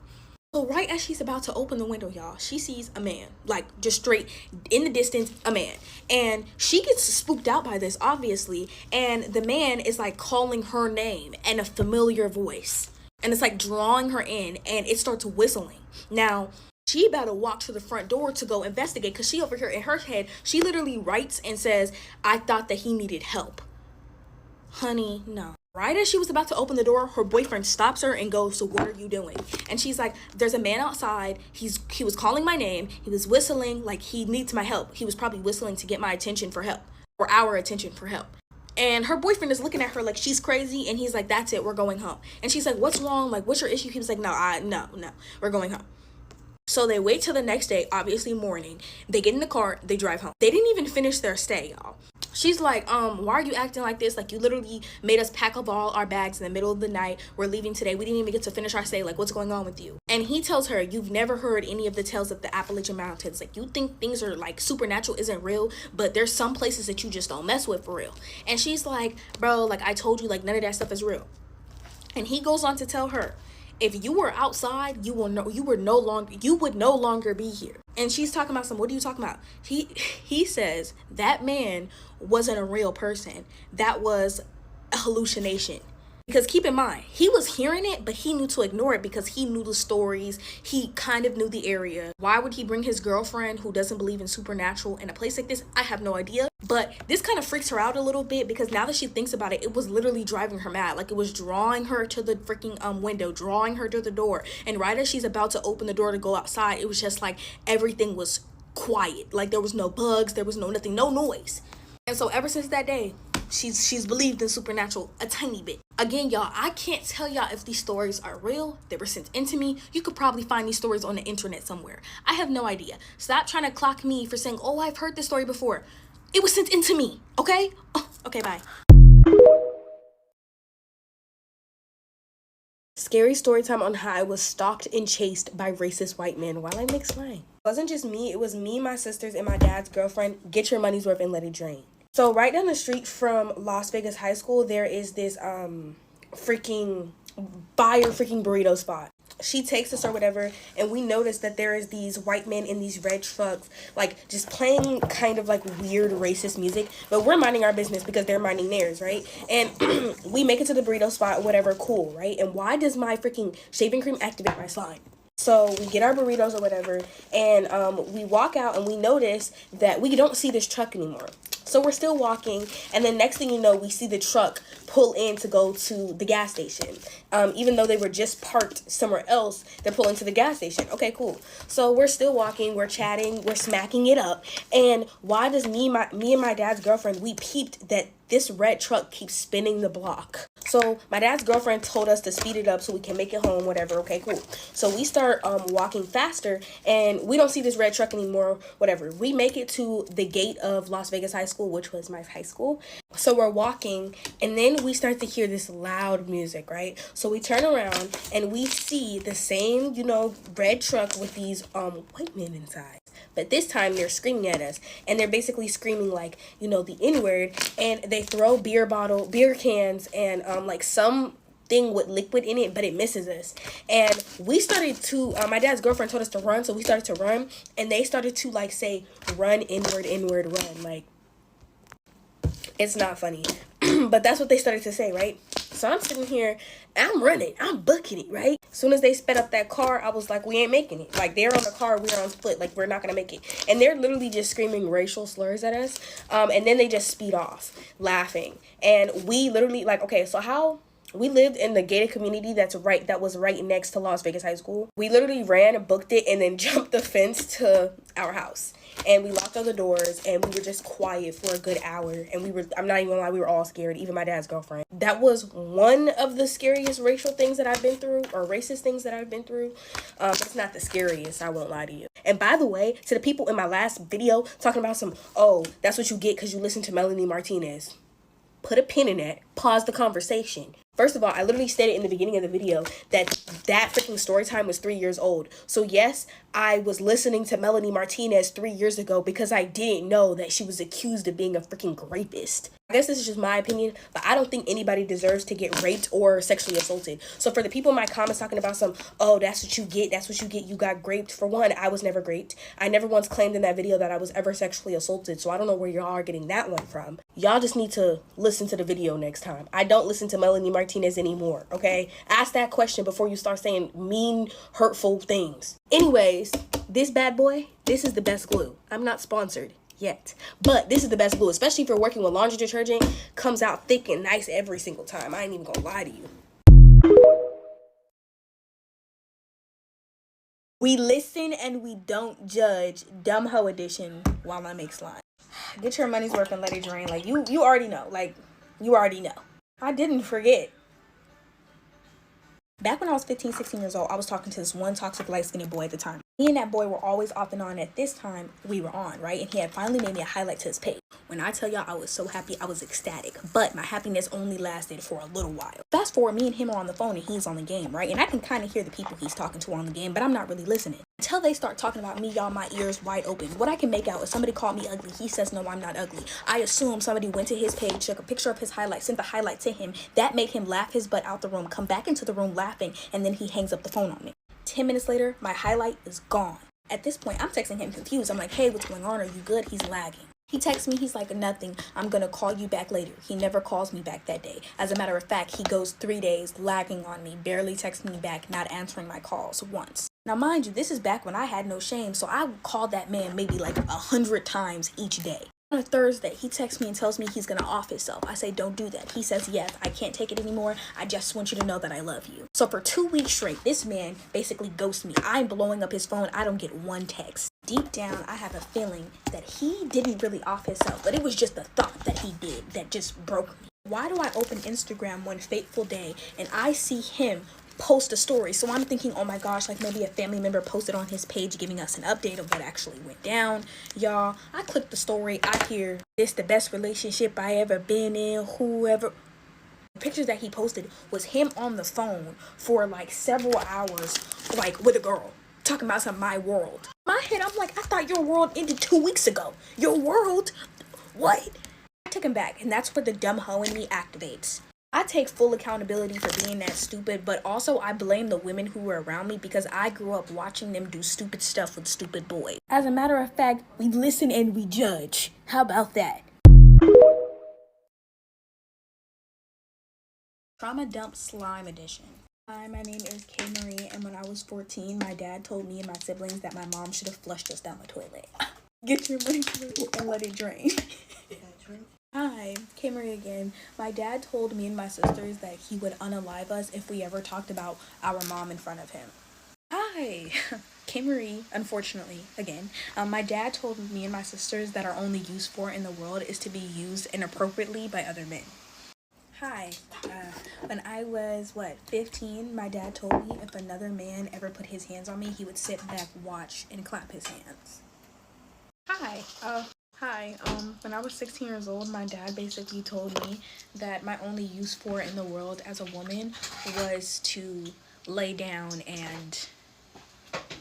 So right as she's about to open the window, y'all, she sees a man, like just straight in the distance, a man. And she gets spooked out by this, obviously. And the man is like calling her name in a familiar voice. And it's like drawing her in and it starts whistling. Now, she about to walk to the front door to go investigate because she over here in her head, she literally writes and says, "I thought that he needed help." Honey, no. Right as she was about to open the door, her boyfriend stops her and goes, "So what are you doing?" And she's like, "There's a man outside. He was calling my name. He was whistling like he needs my help. He was probably whistling to get my attention for help, or our attention for help." And her boyfriend is looking at her like she's crazy. And he's like, "That's it. We're going home." And she's like, "What's wrong? Like, what's your issue?" He was like, No, we're going home." So they wait till the next day, obviously morning. They get in the car, they drive home. They didn't even finish their stay, y'all. She's like, "Why are you acting like this? Like, you literally made us pack up all our bags in the middle of the night. We're leaving today. We didn't even get to finish our stay. Like, what's going on with you?" And he tells her, "You've never heard any of the tales of the Appalachian Mountains. Like, you think things are like supernatural isn't real, but there's some places that you just don't mess with for real." And she's like, "Bro, like I told you, like none of that stuff is real." And he goes on to tell her, "If you were outside, you would no longer be here." And she's talking about what are you talking about? He says that man wasn't a real person. That was a hallucination. Because keep in mind, he was hearing it, but he knew to ignore it because he knew the stories. He kind of knew the area. Why would he bring his girlfriend who doesn't believe in supernatural in a place like this? I have no idea. But this kind of freaks her out a little bit because now that she thinks about it, it was literally driving her mad. Like, it was drawing her to the freaking window, drawing her to the door. And right as she's about to open the door to go outside, it was just like everything was quiet. Like, there was no bugs, there was nothing, no noise. And so ever since that day, she's believed in supernatural a tiny bit. Again, y'all, I can't tell y'all if these stories are real. They were sent into me. You could probably find these stories on the internet somewhere. I have no idea. Stop trying to clock me for saying, "Oh, I've heard this story before." It was sent into me, okay? Oh, okay, bye. Scary story time on how I was stalked and chased by racist white men while I make slime. It wasn't just me. It was me, my sisters, and my dad's girlfriend. Get your money's worth and let it drain. So right down the street from Las Vegas High School, there is this freaking burrito spot. She takes us or whatever, and we notice that there is these white men in these red trucks, like just playing kind of like weird racist music, but we're minding our business because they're minding theirs, right? And we make it to the burrito spot, whatever, cool, right? And why does my freaking shaving cream activate my slime? So we get our burritos or whatever, and we walk out and we notice that we don't see this truck anymore. So we're still walking, and then next thing you know, we see the truck pull in to go to the gas station. Even though they were just parked somewhere else, they're pulling to the gas station. Okay, cool. So we're still walking, we're chatting, we're smacking it up. And why does me and my dad's girlfriend, we peeped that this red truck keeps spinning the block. So my dad's girlfriend told us to speed it up so we can make it home, whatever. Okay, cool. So we start walking faster, and we don't see this red truck anymore, whatever. We make it to the gate of Las Vegas High School, which was my high school. So we're walking, and then we start to hear this loud music, right? So we turn around, and we see the same, red truck with these white men inside. But this time they're screaming at us, and they're basically screaming like, the N-word, and they throw beer cans, and like some thing with liquid in it, but it misses us. And we started to, my dad's girlfriend told us to run, so we started to run, and they started to like say, "Run, N-word, run." Like, it's not funny, but that's what they started to say, right? So I'm sitting here, I'm running, I'm booking it, right? As soon as they sped up that car, I was like, we ain't making it. Like, they're on the car, we're on foot, like, we're not gonna make it. And they're literally just screaming racial slurs at us. And then they just speed off, laughing. And we literally, like, okay, so how We lived in the gated community that was right next to Las Vegas High School. We literally ran, booked it, and then jumped the fence to our house. And we locked all the doors, and we were just quiet for a good hour. And I'm not even gonna lie, we were all scared, even my dad's girlfriend. That was one of the scariest racial things that I've been through, or racist things that I've been through. But it's not the scariest, I won't lie to you. And by the way, to the people in my last video talking about that's what you get because you listen to Melanie Martinez. Put a pin in that. Pause the conversation. First of all, I literally stated in the beginning of the video that freaking Storytime was 3 years old. So yes, I was listening to Melanie Martinez 3 years ago because I didn't know that she was accused of being a freaking rapist. I guess this is just my opinion, but I don't think anybody deserves to get raped or sexually assaulted. So for the people in my comments talking about that's what you get, you got raped. For one, I was never raped. I never once claimed in that video that I was ever sexually assaulted, so I don't know where y'all are getting that one from. Y'all just need to listen to the video next time. I don't listen to Melanie Martinez anymore, okay? Ask that question before you start saying mean, hurtful things. Anyways, this bad boy, this is the best glue. I'm not sponsored yet, but this is the best glue, especially if you're working with laundry detergent. Comes out thick and nice every single time. I ain't even gonna lie to you. We listen and we don't judge. Dumb hoe edition while I make slime. Get your money's worth and let it drain. Like you already know. Like you already know. I didn't forget. Back when I was 15, 16 years old, I was talking to this one toxic light-skinned boy at the time. Me and that boy were always off and on. At this time, we were on, right? And he had finally made me a highlight to his page. When I tell y'all I was so happy, I was ecstatic. But my happiness only lasted for a little while. Fast forward, me and him are on the phone and he's on the game, right? And I can kind of hear the people he's talking to on the game, but I'm not really listening. Until they start talking about me, y'all, my ears wide open. What I can make out is somebody called me ugly. He says, no, I'm not ugly. I assume somebody went to his page, took a picture of his highlight, sent the highlight to him. That made him laugh his butt out the room, come back into the room laughing, and then he hangs up the phone on me. 10 minutes later, my highlight is gone. At this point, I'm texting him confused. I'm like, hey, what's going on? Are you good? He's lagging. He texts me, he's like, nothing. I'm gonna call you back later. He never calls me back that day. As a matter of fact, he goes 3 days lagging on me, barely texting me back, not answering my calls once. Now, mind you, this is back when I had no shame, so I called that man maybe like 100 times each day. On a Thursday, he texts me and tells me he's gonna off himself. I say, don't do that. He says, yes, I can't take it anymore. I just want you to know that I love you. So for 2 weeks straight, this man basically ghosts me. I'm blowing up his phone. I don't get one text. Deep down, I have a feeling that he didn't really off himself, but it was just the thought that he did that just broke me. Why do I open Instagram one fateful day and I see him post a story? So I'm thinking, oh my gosh, like maybe a family member posted on his page giving us an update of what actually went down. Y'all, I click the story, I hear, this the best relationship I ever been in, whoever. The pictures that he posted was him on the phone for like several hours, like with a girl, talking about some my world. In my head, I'm like, I thought your world ended 2 weeks ago. Your world? What? I took him back, and that's where the dumb hoe in me activates. I take full accountability for being that stupid, but also I blame the women who were around me because I grew up watching them do stupid stuff with stupid boys. As a matter of fact, we listen and we judge. How about that? Trauma Dump Slime Edition. Hi, my name is Kay Maire, and when I was 14, my dad told me and my siblings that my mom should have flushed us down the toilet. Get your money and let it drain. Hi, Kay Maire again. My dad told me and my sisters that he would unalive us if we ever talked about our mom in front of him. Hi, Kay Maire, unfortunately, again. My dad told me and my sisters that our only use for in the world is to be used inappropriately by other men. Hi, when I was, 15, my dad told me if another man ever put his hands on me, he would sit back, watch, and clap his hands. Hi, when I was 16 years old, my dad basically told me that my only use for in the world as a woman was to lay down and,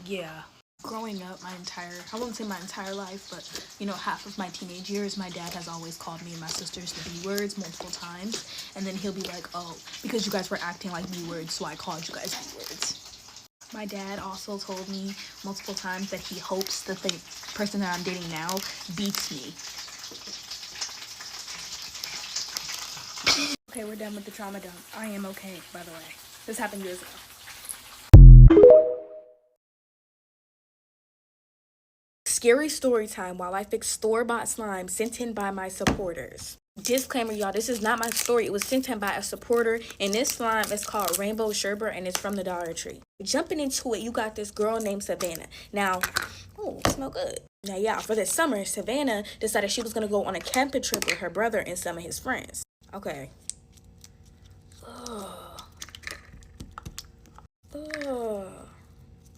yeah. Growing up I won't say my entire life, but, half of my teenage years, my dad has always called me and my sisters the B words multiple times. And then he'll be like, oh, because you guys were acting like B words, so I called you guys B words. My dad also told me multiple times that he hopes that the person that I'm dating now beats me. Okay, we're done with the trauma dump. I am okay, by the way. This happened years ago. Scary story time while I fix store-bought slime sent in by my supporters. Disclaimer, y'all, this is not my story. It was sent in by a supporter, and this slime is called Rainbow Sherbet, and it's from the Dollar Tree. Jumping into it, you got this girl named Savannah. Now, oh, it smell good. Now, yeah, for this summer, Savannah decided she was going to go on a camping trip with her brother and some of his friends. Okay. Ugh. Ugh.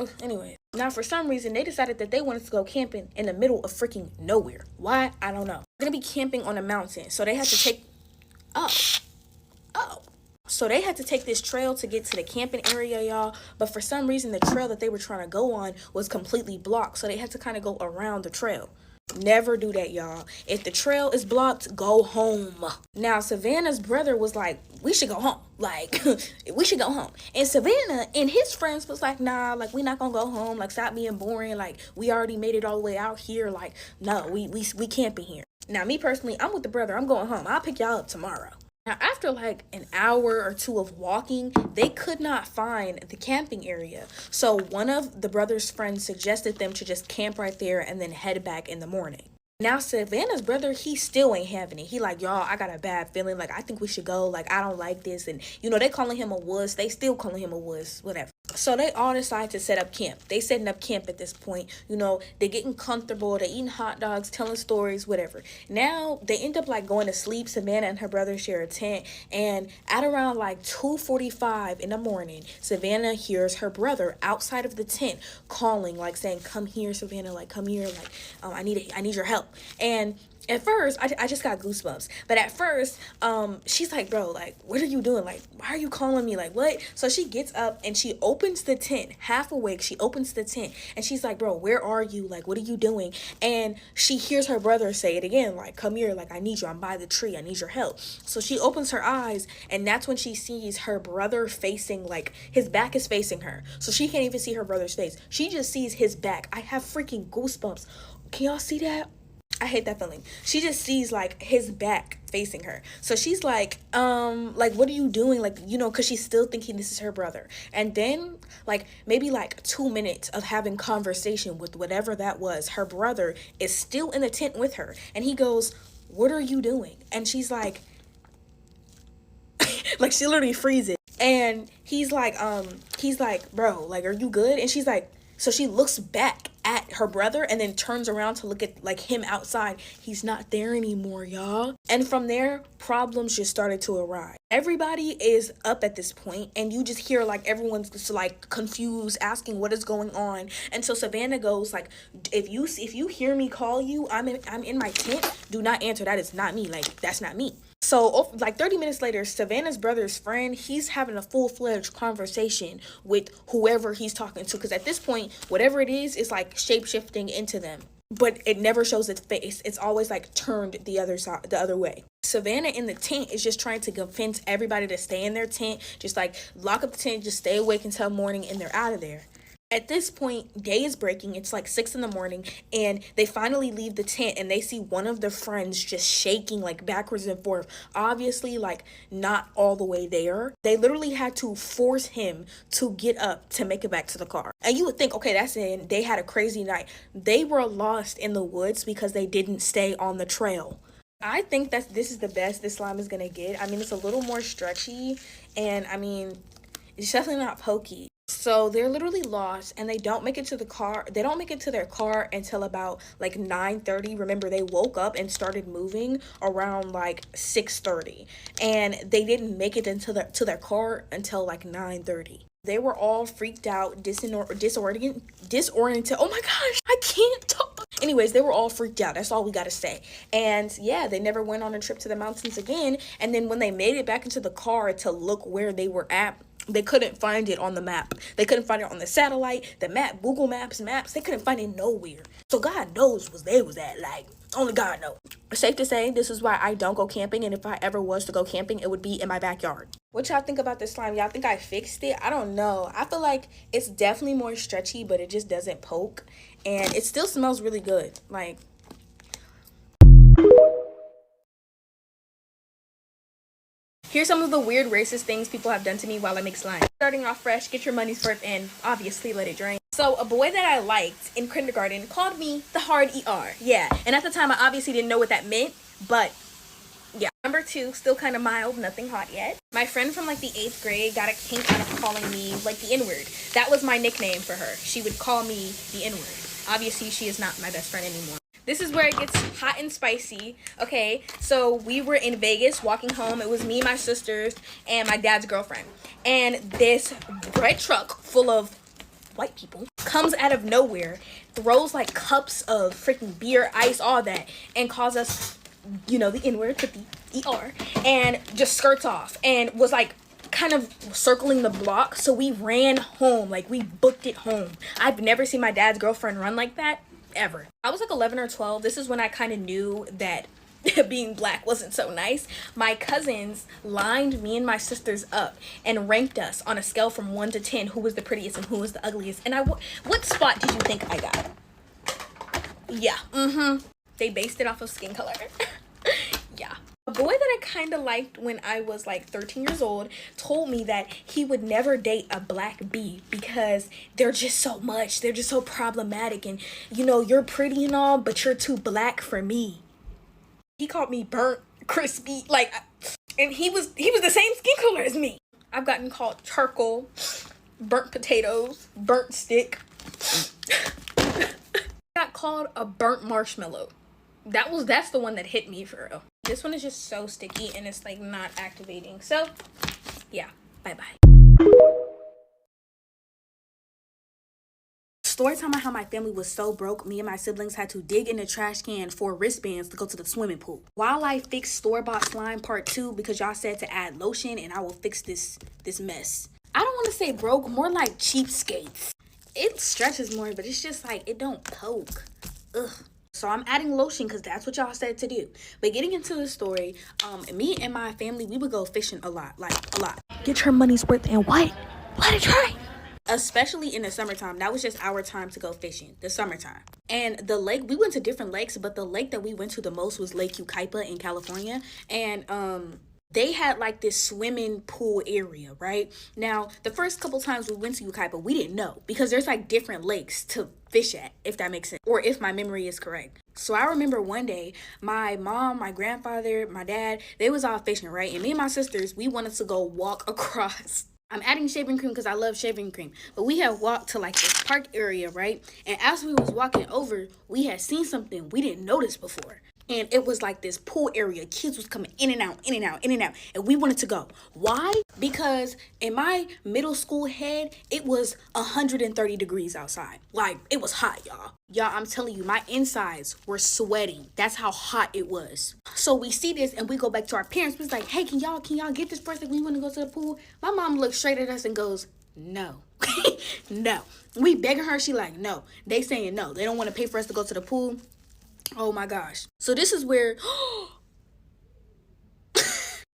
Oh, anyway, now for some reason they decided that they wanted to go camping in the middle of freaking nowhere. Why? I don't know. They're gonna be camping on a mountain, so they had to take so they had to take this trail to get to the camping area, y'all. But for some reason the trail that they were trying to go on was completely blocked, so they had to kind of go around the trail. Never do that, y'all. If the trail is blocked, go home. Now, Savannah's brother was like, we should go home. Like, we should go home. And Savannah and his friends was like, nah, like, we not gonna go home. Like, stop being boring. Like, we already made it all the way out here. Like, no, we camping here. Now, me personally, I'm with the brother. I'm going home. I'll pick y'all up tomorrow. Now, after like an hour or two of walking, they could not find the camping area. So one of the brother's friends suggested them to just camp right there and then head back in the morning. Now, Savannah's brother, he still ain't having it. He like, y'all, I got a bad feeling. Like, I think we should go. Like, I don't like this. And, you know, they calling him a wuss. They still calling him a wuss, whatever. So they all decide to set up camp. They setting up camp at this point. You know, they're getting comfortable. They're eating hot dogs, telling stories, whatever. Now, they end up, like, going to sleep. Savannah and her brother share a tent. And at around, like, 2:45 in the morning, Savannah hears her brother outside of the tent calling, like, saying, come here, Savannah. Like, come here. Like, I need your help. And at first, I just got goosebumps. But at first, she's like, bro, like, what are you doing? Like, why are you calling me? Like, what? So she gets up and she opens the tent, half awake. She opens the tent and she's like, bro, where are you? Like, what are you doing? And she hears her brother say it again, like, come here. Like, I need you. I'm by the tree. I need your help. So she opens her eyes and that's when she sees her brother facing, like, his back is facing her. So she can't even see her brother's face. She just sees his back. I have freaking goosebumps. Can y'all see that? I hate that feeling. She just sees like his back facing her. So she's like, what are you doing? Like, you know, because she's still thinking this is her brother. And then like maybe like 2 minutes of having conversation with whatever that was, her brother is still in the tent with her. And he goes, what are you doing? And she's like, like she literally freezes. And he's like, bro, like, are you good? And she's like, so she looks back at her brother and then turns around to look at like him outside. He's not there anymore, y'all. And from there, problems just started to arise. Everybody is up at this point and you just hear like everyone's just like confused, asking what is going on. And so Savannah goes like, if you hear me call you, I'm in my tent, do not answer. That is not me. Like, that's not me. So, like 30 minutes later, Savannah's brother's friend, he's having a full-fledged conversation with whoever he's talking to. Because at this point, whatever it is like shape-shifting into them. But it never shows its face. It's always like turned the other side, the other way. Savannah in the tent is just trying to convince everybody to stay in their tent. Just like lock up the tent, just stay awake until morning, and they're out of there. At this point, day is breaking. It's like 6 in the morning and they finally leave the tent and they see one of their friends just shaking like backwards and forth. Obviously, like not all the way there. They literally had to force him to get up to make it back to the car. And you would think, okay, that's it. They had a crazy night. They were lost in the woods because they didn't stay on the trail. I think that this is the best this slime is going to get. I mean, it's a little more stretchy and I mean, it's definitely not pokey. So they're literally lost and they don't make it to the car. They don't make it to their car until about like 9:30. Remember, they woke up and started moving around like 6:30 and they didn't make it into their car until like 9:30. They were all freaked out, disoriented. Oh my gosh, I can't talk. Anyways, they were all freaked out. That's all we got to say. And yeah, they never went on a trip to the mountains again. And then when they made it back into the car to look where they were at, they couldn't find it on the map. They couldn't find it on the satellite, the map, Google Maps. They couldn't find it nowhere. So God knows where they was at. Like, only God knows. Safe to say, this is why I don't go camping. And if I ever was to go camping, it would be in my backyard. What y'all think about this slime? Y'all think I fixed it? I don't know. I feel like it's definitely more stretchy, but it just doesn't poke. And it still smells really good. Like, here's some of the weird racist things people have done to me while I make slime. Starting off fresh, get your money's worth and obviously let it drain. So a boy that I liked in kindergarten called me the hard ER. Yeah, and at the time I obviously didn't know what that meant, but Yeah. Number 2, still kind of mild, nothing hot yet. My friend from like the 8th grade got a kink out of calling me like the N-word. That was my nickname for her. She would call me the N-word. Obviously, she is not my best friend anymore. This is where it gets hot and spicy. Okay, so we were in Vegas walking home. It was me, my sisters, and my dad's girlfriend. And this bread truck full of white people comes out of nowhere, throws like cups of freaking beer, ice, all that, and calls us, you know, the N-word, put the ER, and just skirts off and was like kind of circling the block. So we ran home, like we booked it home. I've never seen my dad's girlfriend run like that ever. I was like 11 or 12. This is when I kind of knew that being black wasn't so nice. My cousins lined me and my sisters up and ranked us on a scale from 1 to 10 who was the prettiest and who was the ugliest. And what spot did you think I got? Yeah, they based it off of skin color. Yeah. A boy that I kind of liked when I was like 13 years old told me that he would never date a black bee because they're just so much. They're just so problematic, and you know, you're pretty and all, but you're too black for me. He called me burnt, crispy, like, and he was the same skin color as me. I've gotten called charcoal, burnt potatoes, burnt stick. Got called a burnt marshmallow. That's the one that hit me for real. This one is just so sticky and it's like not activating. So yeah, bye-bye. Story time about how my family was so broke, me and my siblings had to dig in the trash can for wristbands to go to the swimming pool. While I fixed store-bought slime part 2 because y'all said to add lotion and I will fix this mess. I don't want to say broke, more like cheapskates. It stretches more, but it's just like it don't poke. Ugh. So I'm adding lotion because that's what y'all said to do. But getting into the story, me and my family, we would go fishing a lot, like a lot. Get your money's worth and what? Let it try. Especially in the summertime. That was just our time to go fishing, the summertime. And the lake, we went to different lakes, but the lake that we went to the most was Lake Yucaipa in California. And they had like this swimming pool area, right? Now, the first couple times we went to Yucaipa, we didn't know because there's like different lakes to fish at, if that makes sense, or if my memory is correct. So I remember one day, my mom, my grandfather, my dad, they was all fishing, right? And me and my sisters, we wanted to go walk across. I'm adding shaving cream because I love shaving cream. But we had walked to like this park area, right? And as we was walking over, we had seen something we didn't notice before. And it was like this pool area. Kids was coming in and out, in and out, in and out. And we wanted to go. Why? Because in my middle school head, it was 130 degrees outside. Like, it was hot, y'all. Y'all, I'm telling you, my insides were sweating. That's how hot it was. So we see this and we go back to our parents. We was like, hey, can y'all get this first? Like, we want to go to the pool. My mom looks straight at us and goes, no. No. We begging her. She like, no. They saying no. They don't want to pay for us to go to the pool. Oh my gosh. So this is where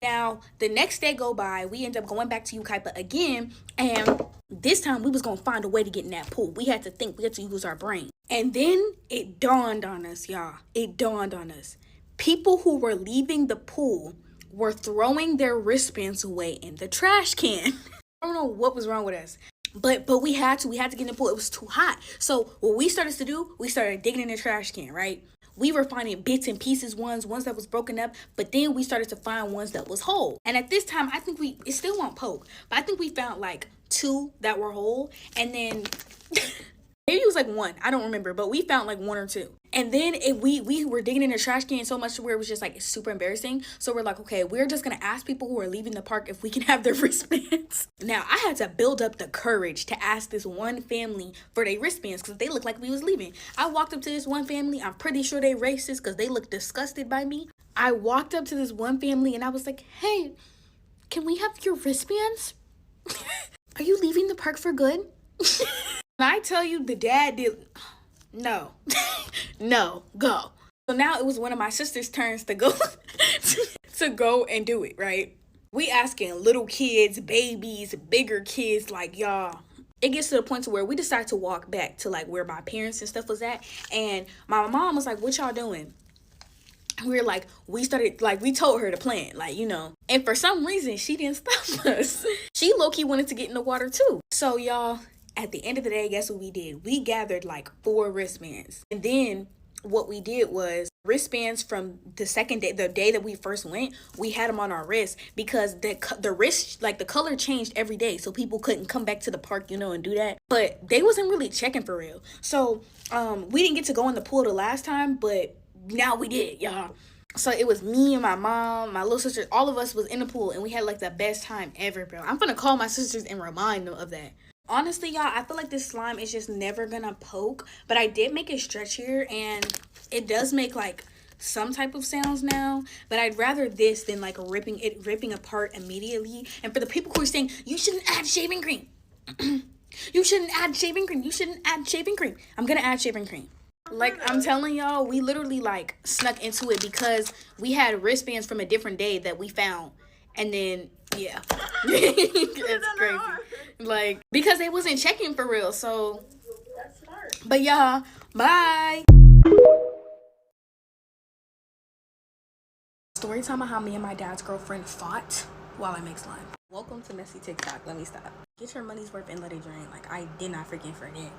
now the next day go by, we end up going back to Yucaipa again, and this time we was gonna find a way to get in that pool. We had to think, we had to use our brain. And then it dawned on us, y'all. It dawned on us. People who were leaving the pool were throwing their wristbands away in the trash can. I don't know what was wrong with us. But we had to get in the pool. It was too hot. So what we started to do, we started digging in the trash can, right? We were finding bits and pieces, ones that was broken up, but then we started to find ones that was whole. And at this time, I think it still won't poke, but I think we found like 2 that were whole, and then maybe it was like 1. I don't remember, but we found like 1 or 2. And then we were digging in the trash can so much to where it was just like super embarrassing. So we're like, okay, we're just gonna ask people who are leaving the park if we can have their wristbands. Now I had to build up the courage to ask this one family for their wristbands because they looked like we was leaving. I walked up to this one family. I'm pretty sure they racist because they looked disgusted by me. I walked up to this one family and I was like, hey, can we have your wristbands? Are you leaving the park for good? And I tell you, the dad did. No. No, go. So now it was one of my sister's turns to go to go and do it, right? We asking little kids, babies, bigger kids, like, y'all. It gets to the point to where we decide to walk back to like where my parents and stuff was at. And my mom was like, what y'all doing? We were like, we told her to plan, like, you know. And for some reason, she didn't stop us. She low-key wanted to get in the water too. So y'all, at the end of the day, guess what we did? We gathered like 4 wristbands. And then what we did was wristbands from the second day, the day that we first went, we had them on our wrists because the wrist, like the color changed every day, so people couldn't come back to the park, and do that. But they wasn't really checking for real. So we didn't get to go in the pool the last time, but now we did, y'all. So it was me and my mom, my little sister, all of us was in the pool, and we had like the best time ever, bro. I'm gonna call my sisters and remind them of that. Honestly, y'all, I feel like this slime is just never gonna poke, but I did make it stretchier, and it does make like some type of sounds now, but I'd rather this than like ripping apart immediately. And for the people who are saying you shouldn't add shaving cream, you shouldn't add shaving cream, I'm gonna add shaving cream. Like, I'm telling y'all, we literally like snuck into it because we had wristbands from a different day that we found, and then yeah. It's crazy. Like, because they wasn't checking for real. So that's smart. But yeah, bye. Story time of how me and my dad's girlfriend fought while I make slime. Welcome to messy TikTok. Let me stop. Get your money's worth and let it drain. Like, I did not freaking forget.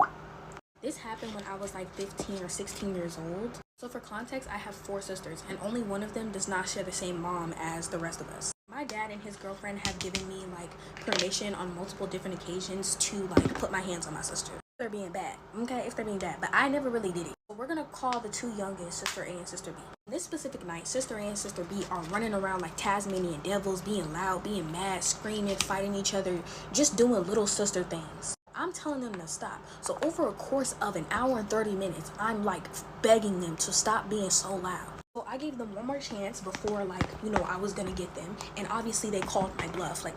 This happened when I was like 15 or 16 years old. So for context, I have 4 sisters, and only one of them does not share the same mom as the rest of us. My dad and his girlfriend have given me like permission on multiple different occasions to like put my hands on my sister. They're being bad, okay? If they're being bad, but I never really did it. So we're gonna call the 2 youngest, Sister A and Sister B. This specific night, Sister A and Sister B are running around like Tasmanian devils, being loud, being mad, screaming, fighting each other, just doing little sister things. I'm telling them to stop. So over a course of an hour and 30 minutes, I'm like begging them to stop being so loud. So I gave them one more chance before like, I was gonna get them. And obviously they called my bluff. Like,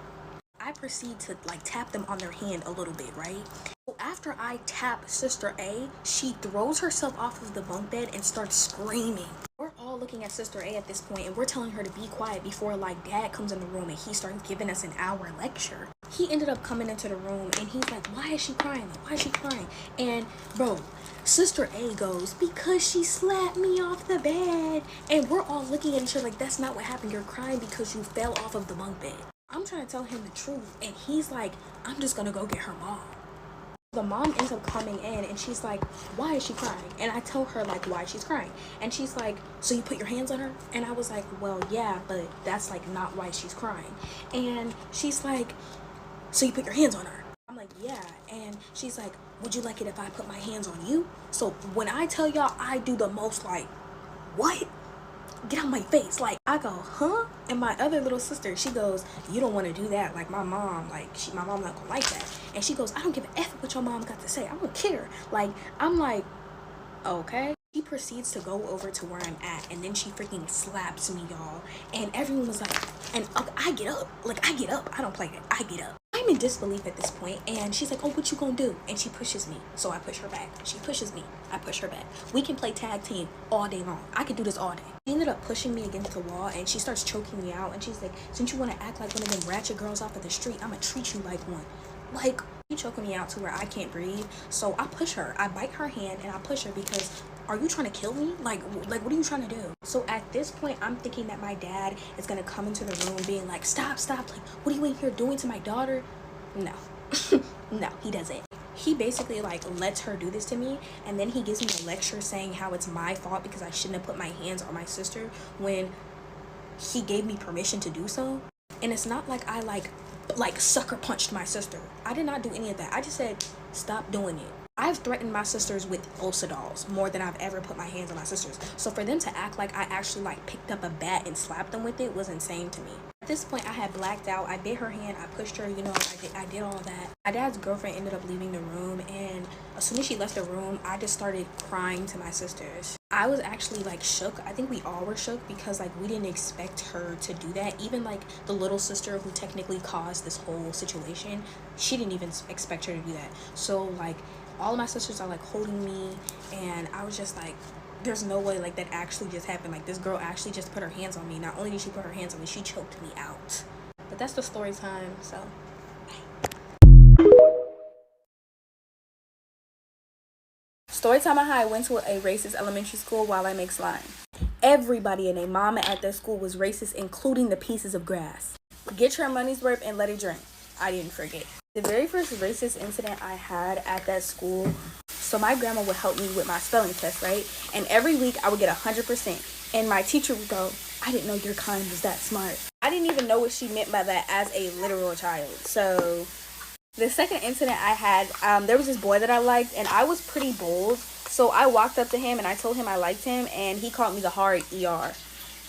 I proceed to like tap them on their hand a little bit, right? So after I tap Sister A, she throws herself off of the bunk bed and starts screaming. We're all looking at Sister A at this point, and we're telling her to be quiet before like Dad comes in the room and he starts giving us an hour lecture. He ended up coming into the room and he's like, why is she crying? Like, why is she crying? And bro, Sister A goes, because she slapped me off the bed. And we're all looking at each other like, that's not what happened. You're crying because you fell off of the bunk bed. I'm trying to tell him the truth, and he's like, I'm just gonna go get her mom. The mom ends up coming in and she's like, why is she crying? And I tell her like why she's crying, and she's like, so you put your hands on her? And I was like, well, yeah, but that's like not why she's crying. And she's like, so you put your hands on her? I'm like, yeah. And she's like, would you like it if I put my hands on you? So when I tell y'all, I do the most like, what? Get out my face. Like, I go, huh? And my other little sister, she goes, you don't want to do that. Like, my mom, my mom not gonna like that. And she goes, I don't give a F what your mom got to say. I don't care. Like, I'm like, okay. She proceeds to go over to where I'm at, and then she freaking slaps me, y'all. And everyone was like, and I get up. Like, I get up. I don't play it. I get up. I'm in disbelief at this point, and she's like, oh, what you gonna do? And she pushes me, so I push her back. She pushes me, I push her back. We can play tag team all day long. I could do this all day. She ended up pushing me against the wall, and she starts choking me out, and she's like, since you want to act like one of them ratchet girls off of the street, I'm gonna treat you like one. Like, she choking me out to where I can't breathe. So I push her. I bite her hand, and I push her because, are you trying to kill me? Like what are you trying to do? So at this point, I'm thinking that my dad is gonna come into the room being like, stop. Like, what are you in here doing to my daughter? No. No, he doesn't. He basically like lets her do this to me, and then he gives me a lecture saying how it's my fault because I shouldn't have put my hands on my sister when he gave me permission to do so. And it's not like I like sucker punched my sister. I did not do any of that. I just said, stop doing it. I've threatened my sisters with Ulsa dolls more than I've ever put my hands on my sisters. So for them to act like I actually like picked up a bat and slapped them with it was insane to me. At this point, I had blacked out. I bit her hand. I pushed her, I did all that. My dad's girlfriend ended up leaving the room, and as soon as she left the room, I just started crying to my sisters. I was actually like shook. I think we all were shook because like we didn't expect her to do that. Even like the little sister who technically caused this whole situation, she didn't even expect her to do that. So like all of my sisters are like holding me, and I was just like, there's no way like that actually just happened. Like, this girl actually just put her hands on me. Not only did she put her hands on me, she choked me out. But that's the story time, so story time on how I went to a racist elementary school while I make slime. Everybody and their mama at that school was racist, including the pieces of grass. Get your money's worth and let it drain. I didn't forget. The very first racist incident I had at that school, So my grandma would help me with my spelling test, right? And every week I would get 100%. And my teacher would go, I didn't know your kind was that smart. I didn't even know what she meant by that as a literal child. So the second incident I had, there was this boy that I liked, and I was pretty bold. So I walked up to him and I told him I liked him, and he called me the hard ER.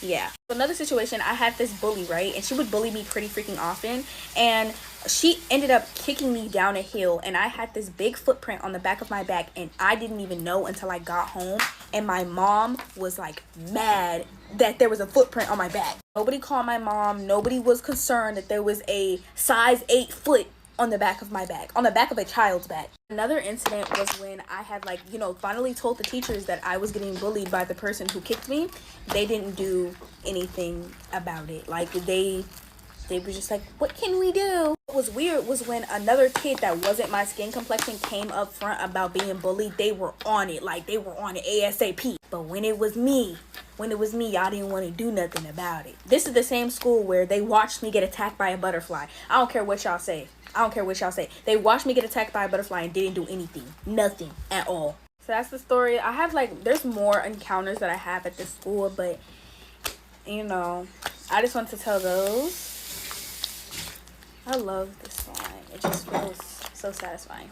Yeah. Another situation, I had this bully, right? And she would bully me pretty freaking often. And she ended up kicking me down a hill, and I had this big footprint on the back of my back, and I didn't even know until I got home. And my mom was like mad that there was a footprint on my back. Nobody called my mom. Nobody was concerned that there was a size 8 foot on the back of my back, on the back of a child's back. Another incident was when I had finally told the teachers that I was getting bullied by the person who kicked me. They didn't do anything about it. Like they were just like, what can we do? What was weird was when another kid that wasn't my skin complexion came up front about being bullied. They were on it, like they were on it ASAP. But when it was me, y'all didn't want to do nothing about it. This is the same school where they watched me get attacked by a butterfly. I don't care what y'all say. They watched me get attacked by a butterfly and didn't do anything. Nothing at all. So that's the story. I have there's more encounters that I have at this school, but I just want to tell those. I love this slime. It just feels so satisfying.